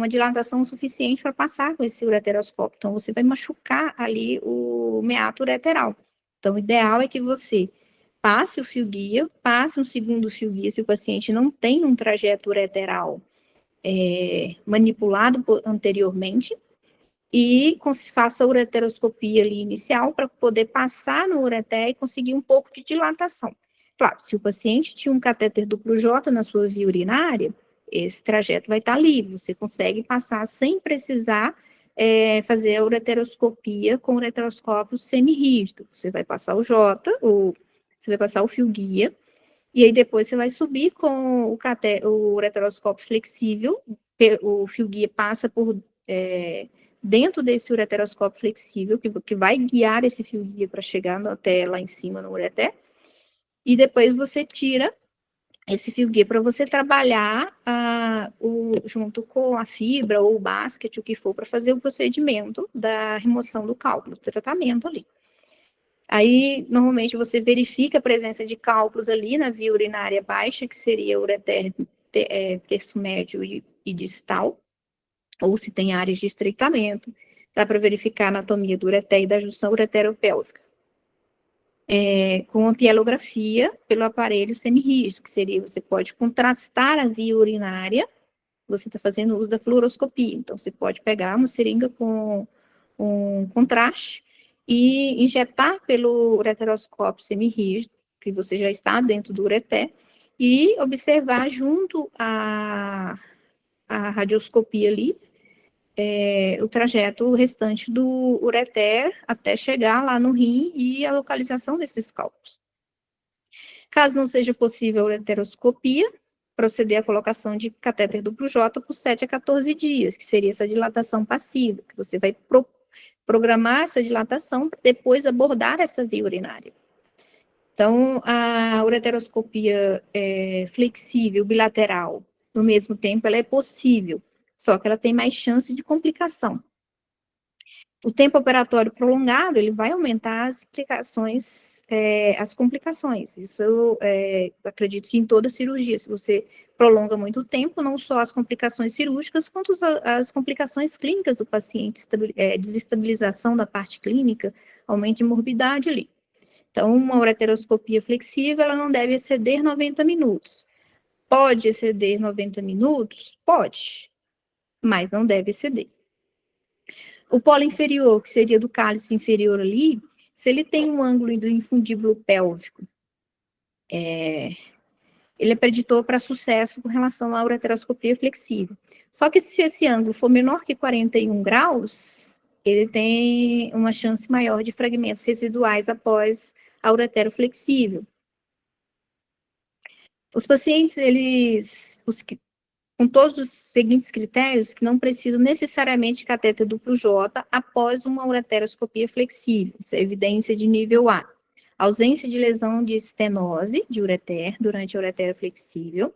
[SPEAKER 2] dilatação suficiente para passar com esse ureteroscópio. Então, você vai machucar ali o meato ureteral. Então, o ideal é que você passe o fio guia, passe um segundo fio guia, se o paciente não tem um trajeto ureteral manipulado anteriormente, e faça a ureteroscopia ali inicial para poder passar no ureter e conseguir um pouco de dilatação. Claro, se o paciente tinha um catéter duplo J na sua via urinária, esse trajeto vai estar livre, você consegue passar sem precisar fazer a ureteroscopia com o ureteroscópio semirrígido. Você vai passar o J, você vai passar o fio guia, e aí depois você vai subir com o ureteroscópio flexível, o fio guia passa por dentro desse ureteroscópio flexível, que vai guiar esse fio guia para chegar até lá em cima no ureter, e depois você tira esse fio guia para você trabalhar junto com a fibra ou o basket, o que for, para fazer o procedimento da remoção do cálculo, do tratamento ali. Aí, normalmente, você verifica a presença de cálculos ali na via urinária baixa, que seria o ureter terço médio e distal, ou se tem áreas de estreitamento. Dá para verificar a anatomia do ureter e da junção ureteropélvica. Com a pielografia pelo aparelho semirrígido, que seria, você pode contrastar a via urinária, você está fazendo uso da fluoroscopia, então você pode pegar uma seringa com um contraste e injetar pelo ureteroscópio semirrígido, que você já está dentro do ureter, e observar junto à radioscopia ali, o trajeto restante do ureter até chegar lá no rim e a localização desses cálculos. Caso não seja possível a ureteroscopia, proceder à colocação de catéter duplo J por 7 a 14 dias, que seria essa dilatação passiva, que você vai programar essa dilatação para depois abordar essa via urinária. Então, a ureteroscopia flexível bilateral, no mesmo tempo, ela é possível, só que ela tem mais chance de complicação. O tempo operatório prolongado, ele vai aumentar as complicações. Isso eu acredito que em toda cirurgia, se você prolonga muito tempo, não só as complicações cirúrgicas, quanto as complicações clínicas do paciente, desestabilização da parte clínica, aumento de morbidade ali. Então, uma ureteroscopia flexível, ela não deve exceder 90 minutos. Pode exceder 90 minutos? Pode, mas não deve exceder. O polo inferior, que seria do cálice inferior ali, se ele tem um ângulo do infundíbulo pélvico, ele é preditor para sucesso com relação à ureteroscopia flexível. Só que se esse ângulo for menor que 41 graus, ele tem uma chance maior de fragmentos residuais após a uretero flexível. Os pacientes, com todos os seguintes critérios, que não precisam necessariamente de catéter duplo J após uma ureteroscopia flexível. Isso é evidência de nível A. Ausência de lesão de estenose de ureter durante a uretero flexível.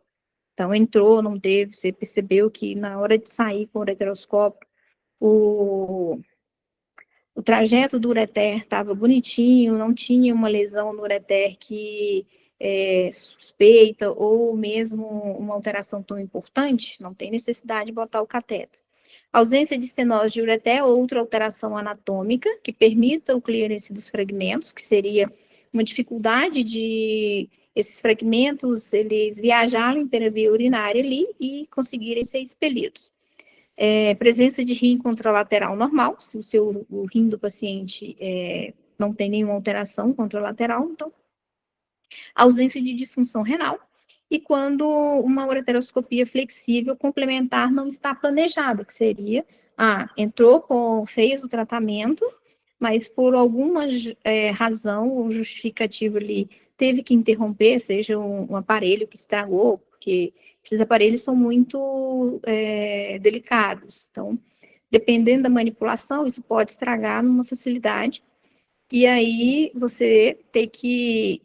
[SPEAKER 2] Então, entrou, não teve, você percebeu que na hora de sair com o ureteroscópio, o trajeto do ureter estava bonitinho, não tinha uma lesão no ureter que suspeita ou mesmo uma alteração tão importante, não tem necessidade de botar o cateter. Ausência de estenose de ureter ou outra alteração anatômica que permita o clearance dos fragmentos, que seria uma dificuldade de esses fragmentos, eles viajarem pela via urinária ali e conseguirem ser expelidos. Presença de rim contralateral normal, se o rim do paciente não tem nenhuma alteração contralateral, então, ausência de disfunção renal, e quando uma ureteroscopia flexível complementar não está planejada, que seria, fez o tratamento, mas por alguma razão ou justificativa ali, teve que interromper, seja um aparelho que estragou, porque esses aparelhos são muito delicados. Então, dependendo da manipulação, isso pode estragar numa facilidade, e aí você tem que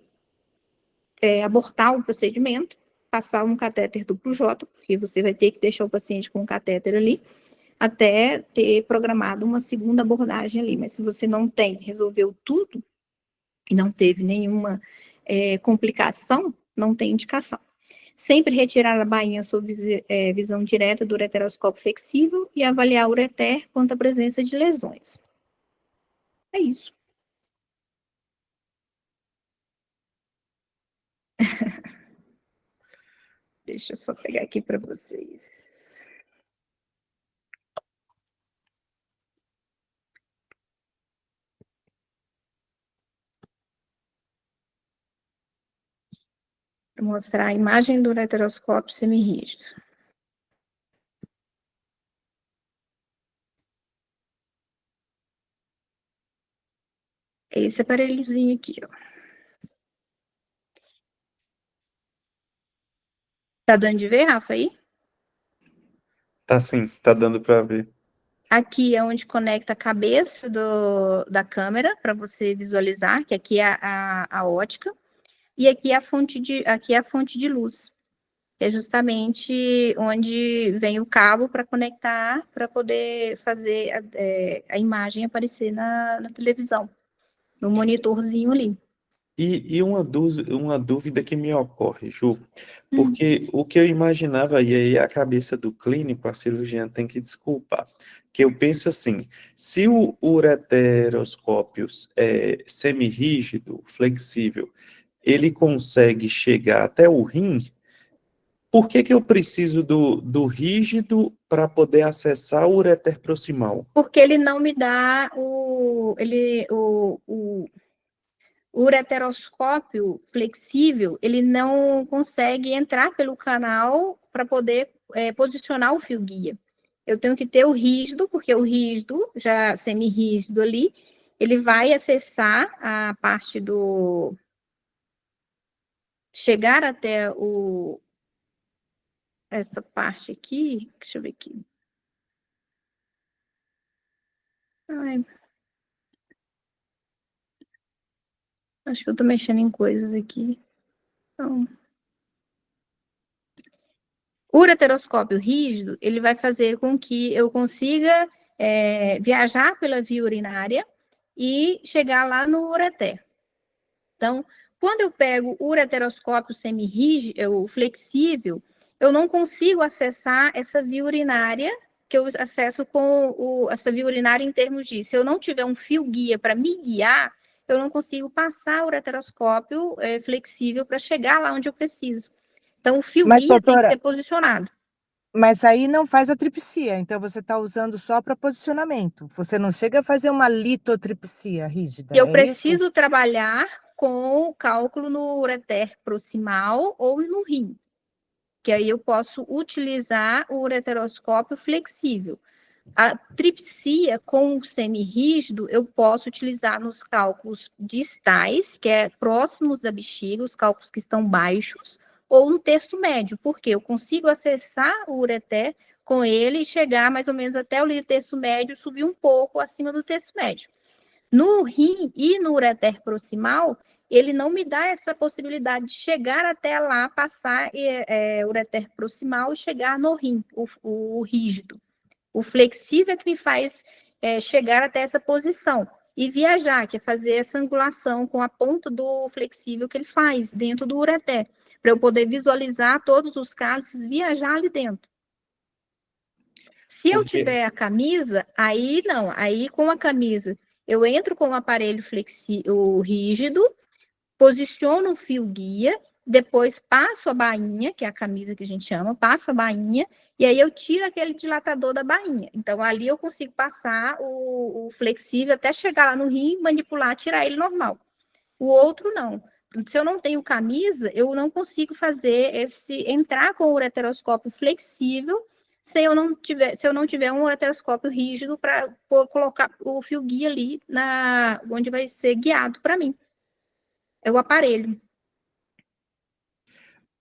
[SPEAKER 2] abortar o procedimento, passar um catéter duplo J, porque você vai ter que deixar o paciente com um catéter ali, até ter programado uma segunda abordagem ali. Mas se você não tem, resolveu tudo, e não teve nenhuma complicação, não tem indicação. Sempre retirar a bainha sob visão direta do ureteroscópio flexível e avaliar o ureter quanto à presença de lesões. É isso. Deixa eu só pegar aqui para vocês. Vou mostrar a imagem do ureteroscópio semirrígido. É esse aparelhozinho aqui, ó. Tá dando de ver, Rafa, aí?
[SPEAKER 1] Tá sim, tá dando para ver.
[SPEAKER 2] Aqui é onde conecta a cabeça da câmera, para você visualizar, que aqui é a ótica, e aqui é a fonte de luz, que é justamente onde vem o cabo para conectar, para poder fazer a imagem aparecer na televisão, no monitorzinho ali.
[SPEAKER 1] E uma dúvida que me ocorre, Ju, porque o que eu imaginava, e aí a cabeça do clínico, a cirurgiã tem que desculpar, que eu penso assim, se o ureteroscópio é semirrígido, flexível, ele consegue chegar até o rim, por que eu preciso do rígido para poder acessar o ureter proximal?
[SPEAKER 2] Porque ele não me dá o ureteroscópio flexível, ele não consegue entrar pelo canal para poder posicionar o fio guia. Eu tenho que ter o rígido, porque o rígido, já semi-rígido ali, ele vai acessar a parte do... chegar até essa parte aqui, deixa eu ver aqui. Ai, acho que eu tô mexendo em coisas aqui. Então, o ureteroscópio rígido, ele vai fazer com que eu consiga viajar pela via urinária e chegar lá no ureter. Então, quando eu pego o ureteroscópio semirrígido, o flexível, eu não consigo acessar essa via urinária que eu acesso com essa via urinária em termos de, se eu não tiver um fio guia para me guiar, eu não consigo passar o ureteroscópio flexível para chegar lá onde eu preciso. Então, o fio
[SPEAKER 3] Mas,
[SPEAKER 2] guia tem que
[SPEAKER 3] doutora,
[SPEAKER 2] ser posicionado.
[SPEAKER 3] mas aí não faz a tripsia, então você está usando só para posicionamento. Você não chega a fazer uma litotripsia rígida,
[SPEAKER 2] Eu
[SPEAKER 3] é isso?
[SPEAKER 2] preciso trabalhar com o cálculo no ureter proximal ou no rim, que aí eu posso utilizar o ureteroscópio flexível. A tripsia com o semirrígido eu posso utilizar nos cálculos distais, que é próximos da bexiga, os cálculos que estão baixos, ou no terço médio, porque eu consigo acessar o ureter com ele e chegar mais ou menos até o terço médio, subir um pouco acima do terço médio. No rim e no ureter proximal, ele não me dá essa possibilidade de chegar até lá, passar o ureter proximal e chegar no rim, o rígido. O flexível é que me faz chegar até essa posição. E viajar, que é fazer essa angulação com a ponta do flexível que ele faz dentro do ureter, para eu poder visualizar todos os cálices, viajar ali dentro. Se eu tiver a camisa, aí não, aí com a camisa eu entro com o aparelho flexível rígido, posiciono o fio guia, depois passo a bainha, que é a camisa que a gente chama, passo a bainha, e aí eu tiro aquele dilatador da bainha. Então, ali eu consigo passar o flexível até chegar lá no rim, manipular, tirar ele normal. O outro, não. Se eu não tenho camisa, eu não consigo fazer entrar com o ureteroscópio flexível se eu não tiver um ureteroscópio rígido para colocar o fio guia ali onde vai ser guiado para mim. É o aparelho.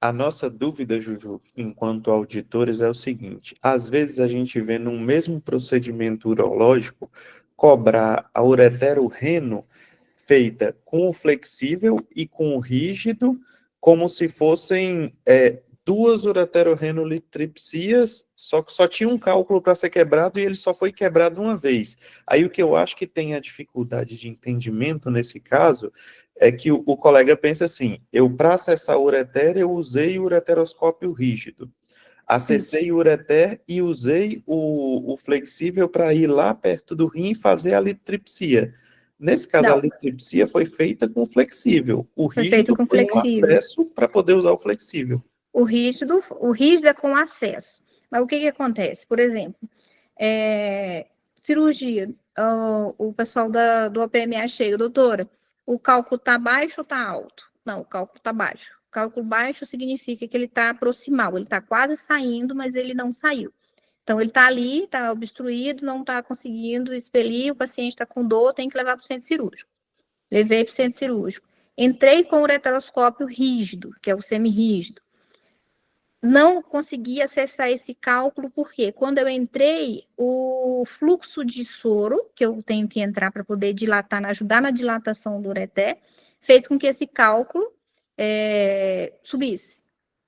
[SPEAKER 1] A nossa dúvida, Juju, enquanto auditores, é o seguinte: às vezes a gente vê num mesmo procedimento urológico cobrar a uretero-reno feita com o flexível e com o rígido, como se fossem duas ureterorrenolitripsias, só que só tinha um cálculo para ser quebrado e ele só foi quebrado uma vez. Aí o que eu acho que tem a dificuldade de entendimento nesse caso é que o colega pensa assim: eu, para acessar o ureter, eu usei o ureteroscópio rígido. Acessei o ureter e usei o flexível para ir lá perto do rim e fazer a litripsia. Nesse caso, a
[SPEAKER 2] Não,
[SPEAKER 1] litripsia foi feita com flexível. O
[SPEAKER 2] foi feito
[SPEAKER 1] rígido
[SPEAKER 2] com
[SPEAKER 1] tem um
[SPEAKER 2] flexível.
[SPEAKER 1] acesso para poder usar o flexível.
[SPEAKER 2] O rígido é com acesso. Mas o que acontece? Por exemplo, cirurgia, o pessoal do OPMA chega, doutora, o cálculo está baixo ou está alto? Não, o cálculo está baixo. O cálculo baixo significa que ele está proximal, ele está quase saindo, mas ele não saiu. Então, ele está ali, está obstruído, não está conseguindo expelir, o paciente está com dor, tem que levar para o centro cirúrgico. Levei para o centro cirúrgico. Entrei com o ureteroscópio rígido, que é o semirrígido. Não consegui acessar esse cálculo, porque quando eu entrei, o fluxo de soro, que eu tenho que entrar para poder dilatar, ajudar na dilatação do ureter, fez com que esse cálculo subisse.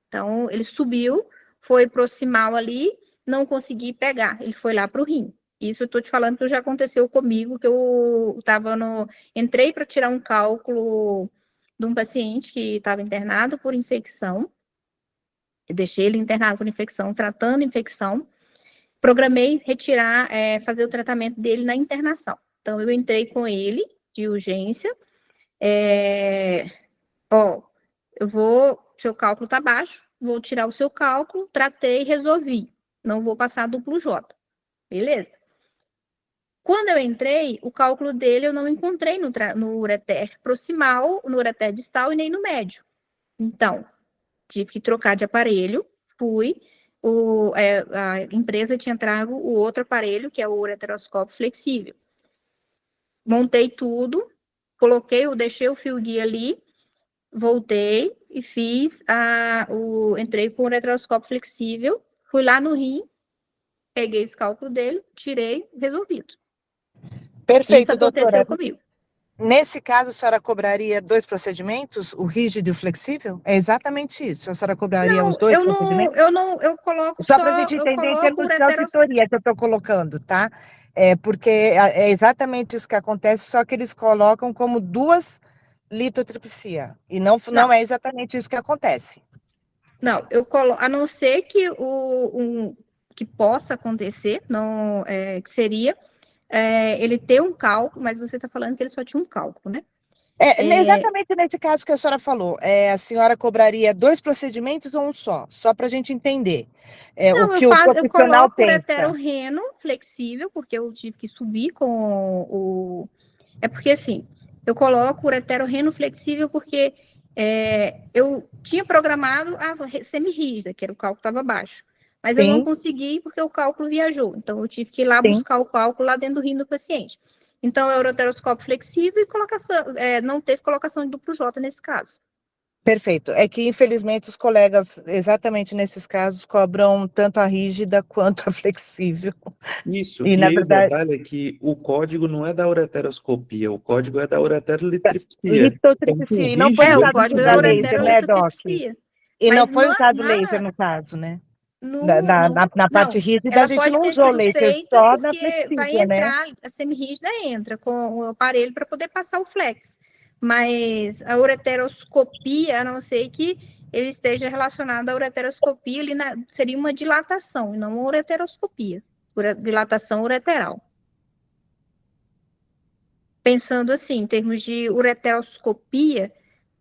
[SPEAKER 2] Então, ele subiu, foi proximal ali, não consegui pegar, ele foi lá para o rim. Isso eu estou te falando que já aconteceu comigo, que eu entrei para tirar um cálculo de um paciente que estava internado por infecção, eu deixei ele internado por infecção, tratando infecção, programei retirar, fazer o tratamento dele na internação. Então, eu entrei com ele de urgência, seu cálculo está baixo, vou tirar o seu cálculo, tratei e resolvi. Não vou passar duplo J. Beleza? Quando eu entrei, o cálculo dele eu não encontrei no ureter proximal, no ureter distal e nem no médio. Então, tive que trocar de aparelho, a empresa tinha trago o outro aparelho, que é o ureteroscópio flexível. Montei tudo, deixei o fio guia ali, voltei e entrei com o ureteroscópio flexível, fui lá no rim, peguei esse cálculo dele, tirei, resolvido. Isso
[SPEAKER 3] Perfeito, doutora.
[SPEAKER 2] aconteceu comigo.
[SPEAKER 3] Nesse caso, a senhora cobraria 2 procedimentos, o rígido e o flexível? É exatamente isso. A senhora cobraria os
[SPEAKER 2] Não,
[SPEAKER 3] 2 procedimentos?
[SPEAKER 2] eu coloco
[SPEAKER 3] Só para a gente
[SPEAKER 2] eu
[SPEAKER 3] entender em
[SPEAKER 2] coloco
[SPEAKER 3] termos de auditoria que eu estou colocando, tá? Porque é exatamente isso que acontece, só que eles colocam como 2 litotripsia. E não
[SPEAKER 2] não,
[SPEAKER 3] é exatamente isso que acontece.
[SPEAKER 2] não, eu coloco, a não ser que que possa acontecer, não, que seria ele ter um cálculo, mas você está falando que ele só tinha um cálculo, né?
[SPEAKER 3] Exatamente nesse caso que a senhora falou. A senhora cobraria 2 procedimentos ou um só? Só para a gente entender o
[SPEAKER 2] Não,
[SPEAKER 3] que o
[SPEAKER 2] eu
[SPEAKER 3] profissional
[SPEAKER 2] coloco o
[SPEAKER 3] pensa.
[SPEAKER 2] ureterorreno flexível, porque eu tive que subir com o. É porque assim, eu coloco o ureterorreno flexível porque eu tinha programado a semirrígida, que era o cálculo que estava baixo. Mas eu não
[SPEAKER 3] Sim,
[SPEAKER 2] consegui porque o cálculo viajou. Então, eu tive que ir lá
[SPEAKER 3] sim.
[SPEAKER 2] buscar o cálculo lá dentro do rim do paciente. Então, é o ureteroscópio flexível e colocação, não teve colocação de duplo J nesse caso.
[SPEAKER 3] Perfeito. É que, infelizmente, os colegas, exatamente nesses casos, cobram tanto a rígida quanto a flexível.
[SPEAKER 1] Isso,
[SPEAKER 3] E,
[SPEAKER 1] e
[SPEAKER 3] na
[SPEAKER 1] aí o
[SPEAKER 3] verdade,
[SPEAKER 1] detalhe é que o código não é da ureteroscopia, o código é da ureterolitripsia. Então, com
[SPEAKER 3] litotripsia.
[SPEAKER 1] o
[SPEAKER 3] E não foi
[SPEAKER 2] O
[SPEAKER 1] rígido,
[SPEAKER 3] usado
[SPEAKER 2] código
[SPEAKER 1] tudo
[SPEAKER 2] é
[SPEAKER 3] usar laser, né, Doc?
[SPEAKER 2] ureterolitotripsia.
[SPEAKER 3] E não
[SPEAKER 2] Mas
[SPEAKER 3] foi usado laser no caso, né? Na parte
[SPEAKER 2] não,
[SPEAKER 3] rígida, a
[SPEAKER 2] ela
[SPEAKER 3] gente
[SPEAKER 2] pode
[SPEAKER 3] não
[SPEAKER 2] ter
[SPEAKER 3] usou
[SPEAKER 2] sido
[SPEAKER 3] laser,
[SPEAKER 2] feita
[SPEAKER 3] só na
[SPEAKER 2] porque vai
[SPEAKER 3] flexível, né?
[SPEAKER 2] entrar, a semirrígida entra com o aparelho para poder passar o flex. Mas a ureteroscopia, a não ser que ele esteja relacionado à ureteroscopia, seria uma dilatação, e não uma ureteroscopia, dilatação ureteral. Pensando assim, em termos de ureteroscopia,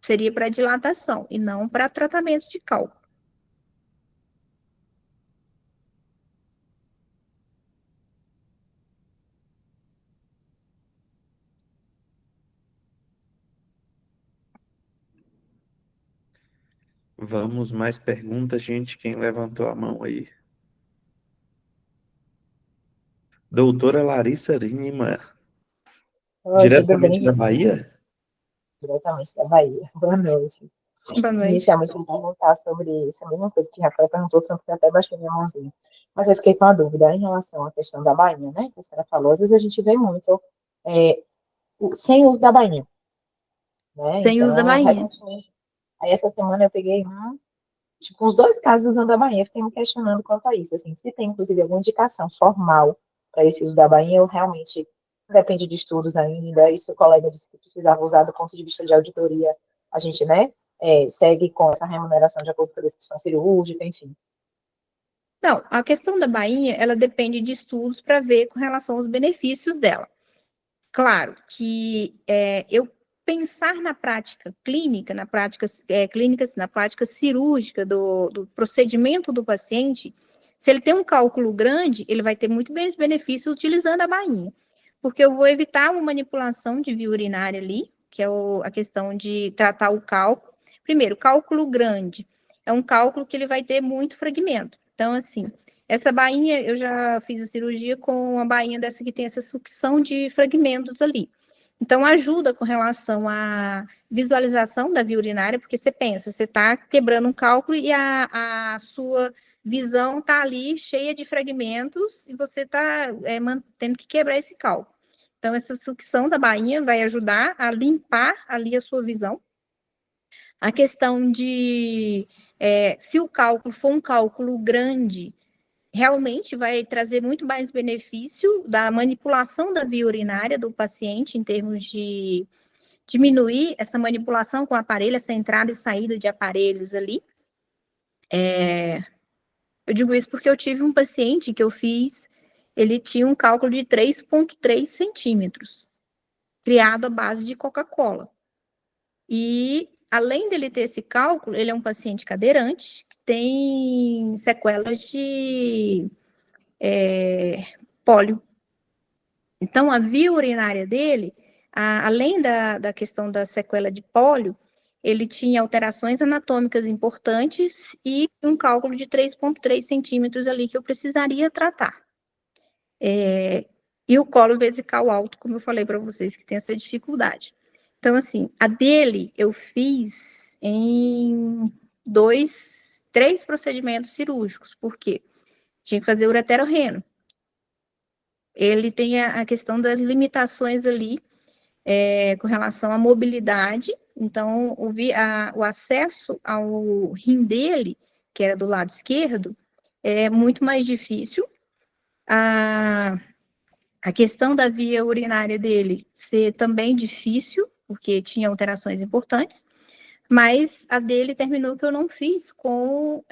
[SPEAKER 2] seria para dilatação e não para tratamento de cálculo.
[SPEAKER 1] vamos, mais perguntas, gente, quem levantou a mão aí? Doutora Larissa Lima,
[SPEAKER 4] Oi, tudo bem,
[SPEAKER 1] diretamente da
[SPEAKER 4] gente?
[SPEAKER 1] Bahia?
[SPEAKER 4] Diretamente da Bahia. Boa noite.
[SPEAKER 2] Boa noite.
[SPEAKER 4] Inicialmente, eu vou perguntar sobre essa mesma coisa que a Rafael perguntou, tanto que eu até baixei minha mãozinha. Mas eu fiquei com a dúvida em relação à questão da bainha, né? Que a senhora falou. Às vezes a gente vê muito é, sem uso da bainha, né?
[SPEAKER 2] Sem uso da
[SPEAKER 4] Então,
[SPEAKER 2] bainha.
[SPEAKER 4] recentemente, aí essa semana eu peguei tipo, uns 2 casos usando a bainha. Fiquei me questionando quanto a isso. Assim, se tem, inclusive, alguma indicação formal para esse uso da bainha, eu realmente depende de estudos ainda. Isso o colega disse que precisava usar do ponto de vista de auditoria. A gente, né, segue com essa remuneração de acordo com a descrição cirúrgica, enfim.
[SPEAKER 2] Não, a questão da bainha, ela depende de estudos para ver com relação aos benefícios dela. Claro que eu pensar na prática clínica, na prática na prática cirúrgica do procedimento do paciente, se ele tem um cálculo grande, ele vai ter muito bem benefício utilizando a bainha, porque eu vou evitar uma manipulação de via urinária ali, que é a questão de tratar o cálculo. Primeiro, cálculo grande é um cálculo que ele vai ter muito fragmento. Então, assim, essa bainha, eu já fiz a cirurgia com uma bainha dessa que tem essa sucção de fragmentos ali. Então, ajuda com relação à visualização da via urinária, porque você pensa, você está quebrando um cálculo e a sua visão está ali cheia de fragmentos e você está tendo que quebrar esse cálculo. Então, essa sucção da bainha vai ajudar a limpar ali a sua visão. A questão de se o cálculo for um cálculo grande, realmente vai trazer muito mais benefício da manipulação da via urinária do paciente, em termos de diminuir essa manipulação com o aparelho, essa entrada e saída de aparelhos ali. Eu digo isso porque eu tive um paciente que eu fiz, ele tinha um cálculo de 3,3 centímetros, criado à base de Coca-Cola. E, além dele ter esse cálculo, ele é um paciente cadeirante, que tem sequelas de pólio. Então, a via urinária dele, além da questão da sequela de pólio, ele tinha alterações anatômicas importantes e um cálculo de 3,3 centímetros ali que eu precisaria tratar. E o colo vesical alto, como eu falei para vocês, que tem essa dificuldade. Então, assim, a dele eu fiz em 3 procedimentos cirúrgicos. Por quê? Tinha que fazer ureterorreno. Ele tem a questão das limitações ali com relação à mobilidade. Então, o acesso ao rim dele, que era do lado esquerdo, é muito mais difícil. A questão da via urinária dele ser também difícil, porque tinha alterações importantes, mas a dele terminou que eu não fiz com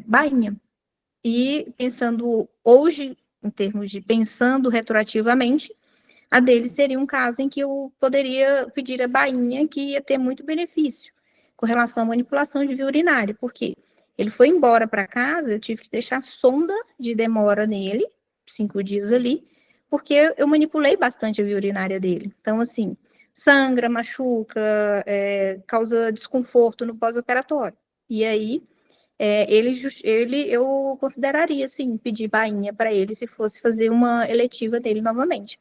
[SPEAKER 2] bainha. E pensando hoje, em termos de pensando retroativamente, a dele seria um caso em que eu poderia pedir a bainha, que ia ter muito benefício com relação à manipulação de via urinária, porque ele foi embora para casa, eu tive que deixar sonda de demora nele, 5 dias ali, porque eu manipulei bastante a via urinária dele. Então, assim, sangra, machuca, causa desconforto no pós-operatório. E aí, eu consideraria, sim, pedir bainha para ele se fosse fazer uma eletiva dele novamente.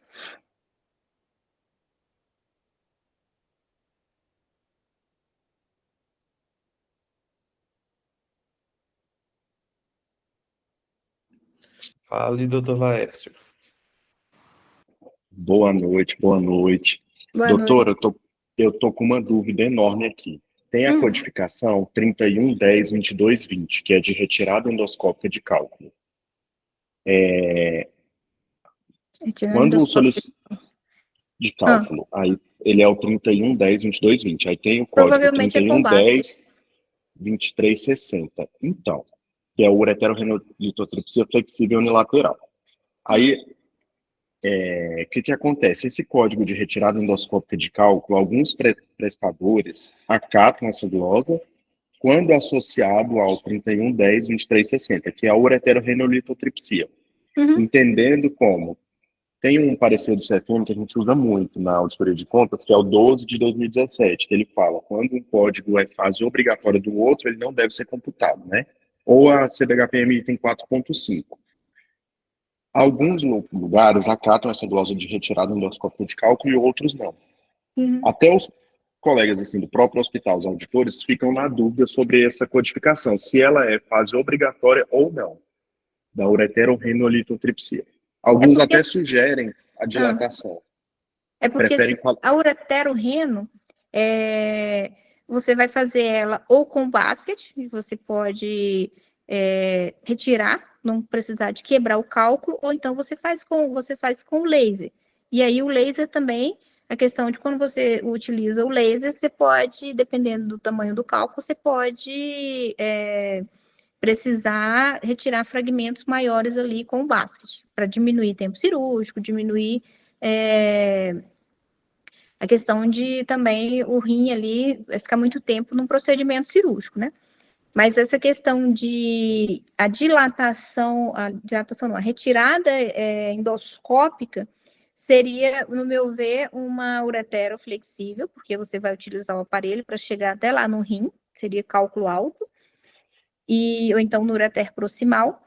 [SPEAKER 5] Fale, doutor Laércio.
[SPEAKER 6] Boa noite, boa noite.
[SPEAKER 2] Boa
[SPEAKER 6] Doutora,
[SPEAKER 2] noite.
[SPEAKER 6] eu tô com uma dúvida enorme aqui. Tem a codificação 3110-2220, que é de retirada endoscópica de cálculo. Quando o de cálculo, aí ele é o 3110-2220. Aí tem o código
[SPEAKER 2] Provavelmente é com basket.
[SPEAKER 6] 3110-2360. Então, que é o ureterorenolitotripsia flexível unilateral. Aí, o que acontece? Esse código de retirada endoscópica de cálculo, alguns prestadores acatam essa glosa quando associado ao 3110-2360, que é a ureterorenolitotripsia. Entendendo como tem um parecer do CFM que a gente usa muito na auditoria de contas, que é o 12 de 2017, que ele fala quando um código é fase obrigatória do outro, ele não deve ser computado, né? Ou a CBHPM item 4.5. Alguns lugares acatam essa glosa de retirada endoscópica de cálculo e outros não. Até os colegas assim, do próprio hospital, os auditores, ficam na dúvida sobre essa codificação, se ela é fase obrigatória ou não, da ureterorenolitotripsia. Alguns até sugerem a dilatação.
[SPEAKER 2] É porque a ureterorreno, você vai fazer ela ou com basket, você pode retirar, não precisar de quebrar o cálculo, ou então você faz com laser. E aí o laser também, a questão de quando você utiliza o laser, você pode, dependendo do tamanho do cálculo, você pode precisar retirar fragmentos maiores ali com o basket, para diminuir tempo cirúrgico, diminuir a questão de também o rim ali ficar muito tempo num procedimento cirúrgico, né? Mas essa questão de a retirada endoscópica seria, no meu ver, uma uretero flexível, porque você vai utilizar o aparelho para chegar até lá no rim, seria cálculo alto, ou então no ureter proximal,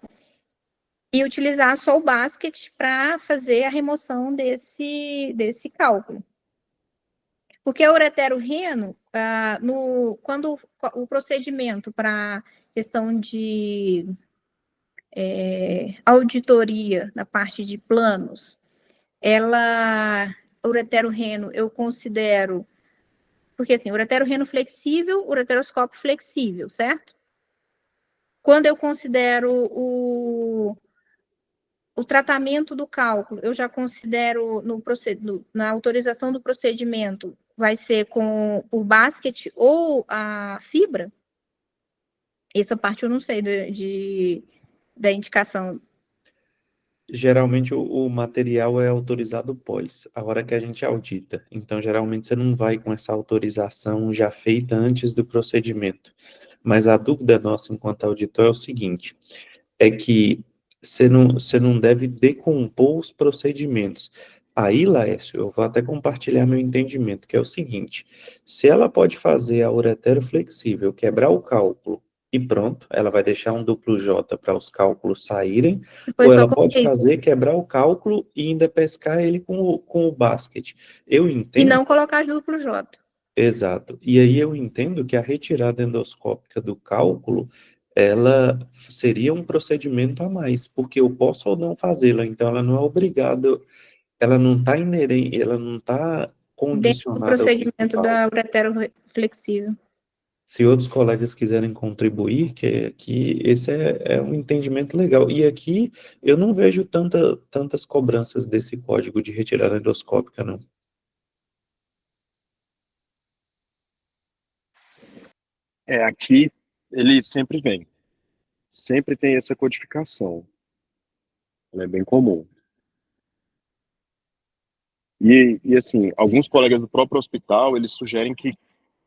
[SPEAKER 2] e utilizar só o basket para fazer a remoção desse cálculo. Porque a ureterorreno, quando o procedimento para questão de auditoria na parte de planos, o ureterorreno eu considero, porque assim, ureterorreno flexível, ureteroscópio flexível, certo? Quando eu considero o tratamento do cálculo, eu já considero na autorização do procedimento, vai ser com o basket ou a fibra? Essa parte eu não sei da indicação.
[SPEAKER 5] Geralmente o material é autorizado pós, a hora que a gente audita. Então, geralmente você não vai com essa autorização já feita antes do procedimento. Mas a dúvida nossa enquanto auditor é o seguinte, é que você não deve decompor os procedimentos. Aí, Laércio, eu vou até compartilhar meu entendimento, que é o seguinte, se ela pode fazer a uretero flexível, quebrar o cálculo, e pronto, ela vai deixar um duplo J para os cálculos saírem, ou ela pode fazer, quebrar o cálculo e ainda pescar ele com o basket. Eu entendo...
[SPEAKER 2] E não colocar duplo J.
[SPEAKER 5] Exato. E aí eu entendo que a retirada endoscópica do cálculo, ela seria um procedimento a mais, porque eu posso ou não fazê-la, então ela não é obrigada, ela não está inerente, ela não está
[SPEAKER 2] dentro do
[SPEAKER 5] condicionada ao
[SPEAKER 2] procedimento
[SPEAKER 5] principal.
[SPEAKER 2] da ureteroflexível.
[SPEAKER 5] Se outros colegas quiserem contribuir, que esse é um entendimento legal. E aqui eu não vejo tantas cobranças desse código de retirada endoscópica, não.
[SPEAKER 6] Aqui ele sempre vem. Sempre tem essa codificação. Ela é bem comum. E assim, alguns colegas do próprio hospital, eles sugerem que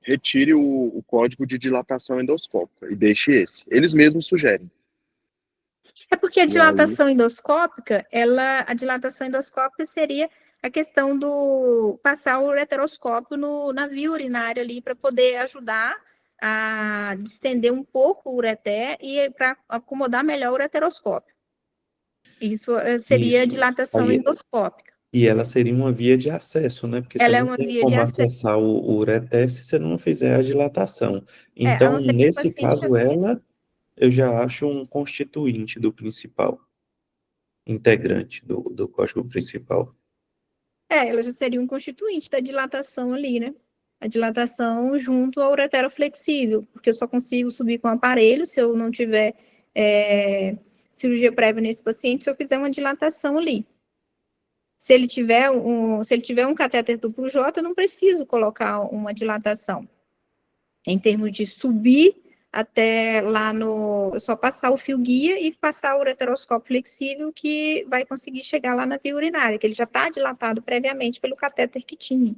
[SPEAKER 6] retire o código de dilatação endoscópica e deixe esse. Eles mesmos sugerem.
[SPEAKER 2] É porque a
[SPEAKER 6] E aí,
[SPEAKER 2] dilatação endoscópica, a dilatação endoscópica seria a questão do passar o ureteroscópio na via urinária ali para poder ajudar a distender um pouco o ureter e para acomodar melhor o ureteroscópio. Isso seria
[SPEAKER 5] Isso.
[SPEAKER 2] dilatação
[SPEAKER 5] Aí,
[SPEAKER 2] endoscópica.
[SPEAKER 5] e ela seria uma via de acesso, né? Porque você
[SPEAKER 2] Ela é
[SPEAKER 5] não
[SPEAKER 2] uma
[SPEAKER 5] tem
[SPEAKER 2] via de
[SPEAKER 5] como
[SPEAKER 2] acesso.
[SPEAKER 5] acessar o ureter se você não fizer a dilatação.
[SPEAKER 2] A
[SPEAKER 5] Então,
[SPEAKER 2] não ser que o
[SPEAKER 5] nesse
[SPEAKER 2] paciente
[SPEAKER 5] caso, eu já acho um constituinte do principal, integrante do código principal.
[SPEAKER 2] ela já seria um constituinte da dilatação ali, né? A dilatação junto ao ureteroflexível, porque eu só consigo subir com o aparelho se eu não tiver cirurgia prévia nesse paciente, se eu fizer uma dilatação ali. Se ele tiver um catéter duplo J, eu não preciso colocar uma dilatação. Em termos de subir até lá no... só passar o fio guia e passar o ureteroscópio flexível que vai conseguir chegar lá na via urinária, que ele já está dilatado previamente pelo catéter que tinha.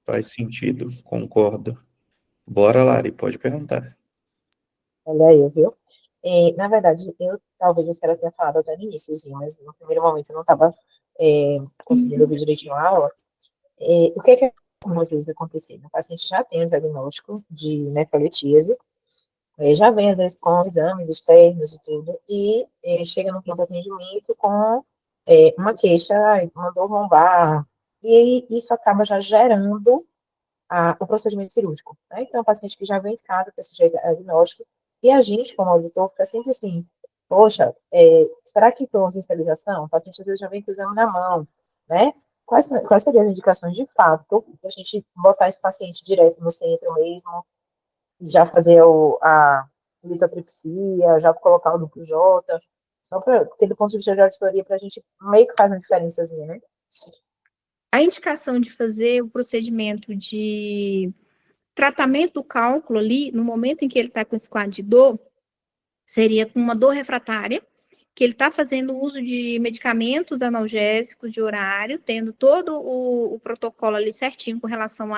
[SPEAKER 5] Faz sentido, concordo. Bora, Lari, pode perguntar.
[SPEAKER 4] Olha aí, viu? Na verdade, talvez eu tenha falado até no iníciozinho, mas no primeiro momento eu não estava conseguindo ouvir direitinho a aula. O que algumas vezes acontece? O paciente já tem o diagnóstico de nefroletíase, já vem às vezes com exames externos e tudo, e chega no pronto atendimento com uma queixa, uma dor lombar, e isso acaba já gerando o procedimento cirúrgico. Né? Então, é um paciente que já vem em casa com esse diagnóstico, e a gente, como auditor, fica sempre assim, poxa, será que tem uma visualização? O paciente às vezes já vem com o exame na mão, né? Quais seriam as indicações de fato para a gente botar esse paciente direto no centro mesmo, já fazer a litotripsia, já colocar o duplo J, só porque do ponto de vista de auditoria, para a gente meio que faz uma diferençazinha, né?
[SPEAKER 2] A indicação de fazer o procedimento de tratamento do cálculo ali, no momento em que ele está com esse quadro de dor, seria com uma dor refratária, que ele está fazendo uso de medicamentos analgésicos de horário, tendo todo o protocolo ali certinho com relação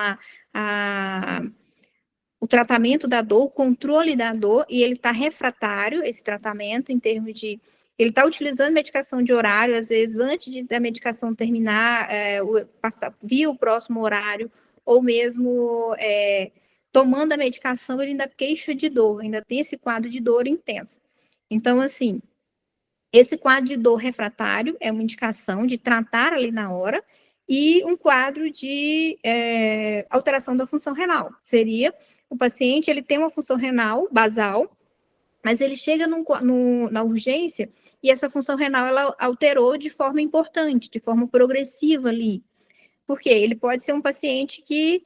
[SPEAKER 2] o tratamento da dor, o controle da dor, e ele está refratário, esse tratamento, em termos de... Ele está utilizando medicação de horário, às vezes, antes da medicação terminar, via o próximo horário, ou mesmo tomando a medicação, ele ainda queixa de dor, ainda tem esse quadro de dor intensa. Então, assim, esse quadro de dor refratário é uma indicação de tratar ali na hora, e um quadro de alteração da função renal. Seria o paciente, ele tem uma função renal basal, mas ele chega na urgência e essa função renal ela alterou de forma importante, de forma progressiva ali. Porque ele pode ser um paciente que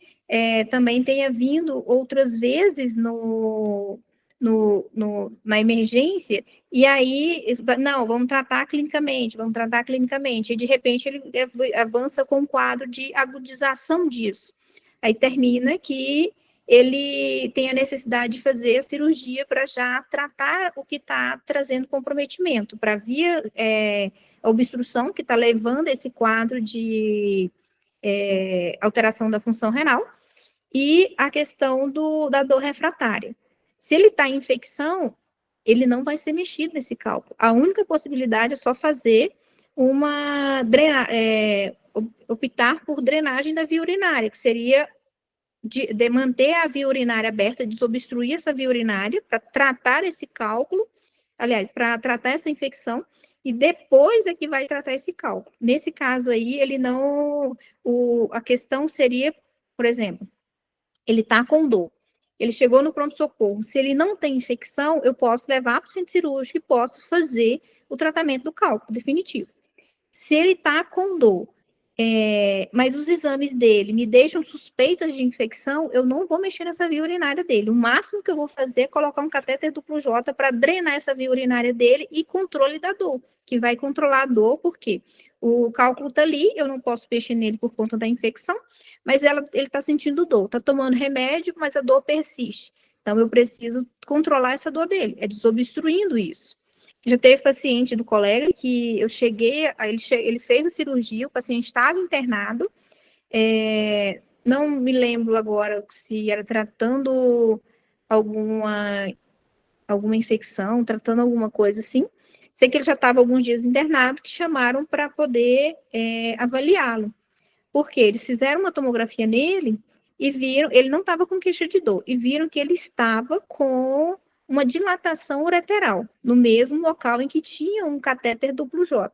[SPEAKER 2] também tenha vindo outras vezes na emergência, e aí, não, vamos tratar clinicamente, e de repente ele avança com um quadro de agudização disso. Aí termina que ele tem a necessidade de fazer a cirurgia para já tratar o que está trazendo comprometimento, para via a obstrução que está levando esse quadro de alteração da função renal, e a questão da dor refratária. Se ele está em infecção, ele não vai ser mexido nesse cálculo. A única possibilidade é só fazer optar por drenagem da via urinária, que seria de manter a via urinária aberta, desobstruir essa via urinária para tratar esse cálculo, aliás, para tratar essa infecção, e depois é que vai tratar esse cálculo. Nesse caso aí, ele não... a questão seria, por exemplo, ele está com dor, ele chegou no pronto-socorro, se ele não tem infecção, eu posso levar para o centro cirúrgico e posso fazer o tratamento do cálculo definitivo. Se ele está com dor, mas os exames dele me deixam suspeitas de infecção, eu não vou mexer nessa via urinária dele. O máximo que eu vou fazer é colocar um catéter duplo J para drenar essa via urinária dele e controle da dor, que vai controlar a dor, porque o cálculo está ali, eu não posso mexer nele por conta da infecção, mas ele está sentindo dor, está tomando remédio, mas a dor persiste. Então, eu preciso controlar essa dor dele, desobstruindo isso. Já teve paciente do colega que eu cheguei, ele fez a cirurgia, o paciente estava internado, não me lembro agora se era tratando alguma infecção, tratando alguma coisa assim. Sei que ele já estava alguns dias internado, que chamaram para poder avaliá-lo. Porque eles fizeram uma tomografia nele e viram, ele não estava com queixa de dor, e viram que ele estava com uma dilatação ureteral, no mesmo local em que tinha um catéter duplo J.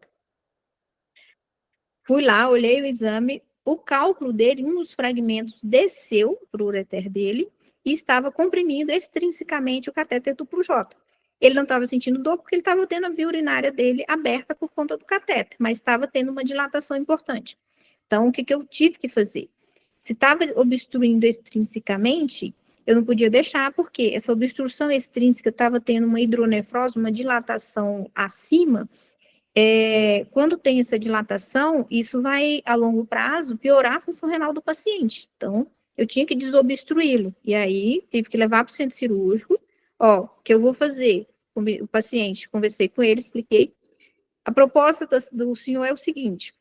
[SPEAKER 2] Fui lá, olhei o exame, o cálculo dele, um dos fragmentos desceu para o ureter dele e estava comprimindo extrinsecamente o catéter duplo J. Ele não estava sentindo dor porque ele estava tendo a via urinária dele aberta por conta do catéter, mas estava tendo uma dilatação importante. Então, o que eu tive que fazer? Se estava obstruindo extrinsecamente, eu não podia deixar, porque essa obstrução extrínseca estava tendo uma hidronefrose, uma dilatação acima. Quando tem essa dilatação, isso vai, a longo prazo, piorar a função renal do paciente. Então, eu tinha que desobstruí-lo. E aí, tive que levar para o centro cirúrgico. O que eu vou fazer? O paciente, conversei com ele, expliquei. A proposta do senhor é o seguinte: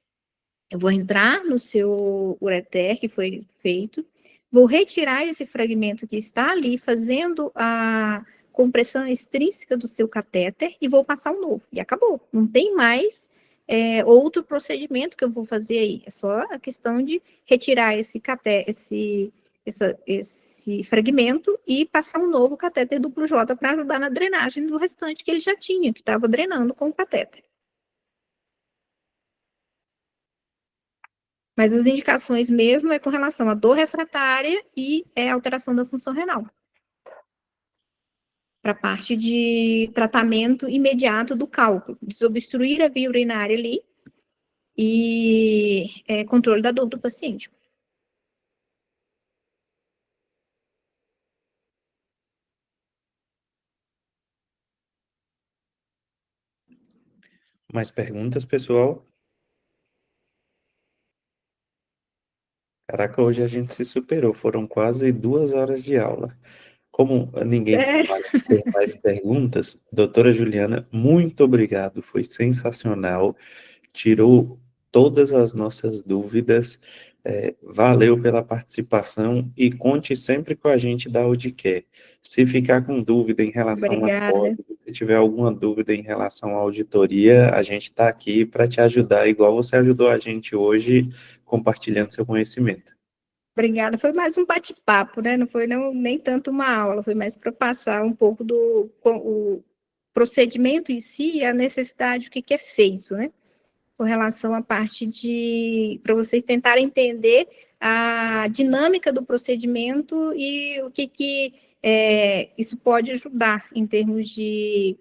[SPEAKER 2] eu vou entrar no seu ureter, que foi feito, vou retirar esse fragmento que está ali, fazendo a compressão extrínseca do seu catéter, e vou passar um novo. E acabou. Não tem mais outro procedimento que eu vou fazer aí. É só a questão de retirar esse fragmento e passar um novo catéter duplo J para ajudar na drenagem do restante que ele já tinha, que estava drenando com o catéter. Mas as indicações mesmo é com relação à dor refratária e alteração da função renal. Para a parte de tratamento imediato do cálculo, desobstruir a via urinária ali e controle da dor do paciente.
[SPEAKER 5] Mais perguntas, pessoal? Caraca, hoje a gente se superou, foram quase 2 horas de aula. Como ninguém vai ter mais perguntas, doutora Juliana, muito obrigado, foi sensacional, tirou todas as nossas dúvidas, valeu pela participação e conte sempre com a gente da Audicare. Se ficar com dúvida em relação a código, se tiver alguma dúvida em relação à auditoria, a gente está aqui para te ajudar, igual você ajudou a gente hoje, compartilhando seu conhecimento.
[SPEAKER 2] Obrigada. Foi mais um bate-papo, né? Não foi nem tanto uma aula, foi mais para passar um pouco do o procedimento em si e a necessidade, o que é feito, né? Com relação à parte para vocês tentarem entender a dinâmica do procedimento e o que isso pode ajudar em termos de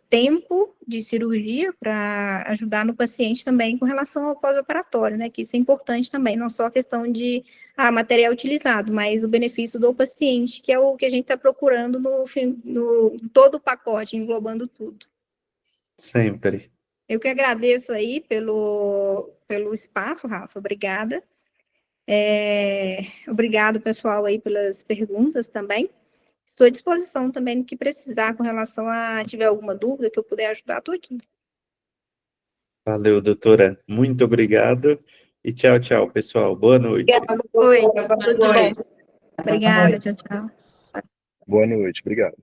[SPEAKER 2] tempo de cirurgia para ajudar no paciente também com relação ao pós-operatório, né? Que isso é importante também, não só a questão de material utilizado, mas o benefício do paciente, que é o que a gente está procurando no todo o pacote, englobando tudo.
[SPEAKER 5] Sempre.
[SPEAKER 2] Eu que agradeço aí pelo espaço, Rafa, obrigada. Obrigado, pessoal, aí pelas perguntas também. Estou à disposição também no que precisar com relação a tiver alguma dúvida que eu puder ajudar, estou aqui.
[SPEAKER 5] Valeu, doutora. Muito obrigado. E tchau, tchau, pessoal. Boa noite.
[SPEAKER 2] Oi, tudo bom. Obrigada, tchau, tchau.
[SPEAKER 6] Boa noite, obrigado.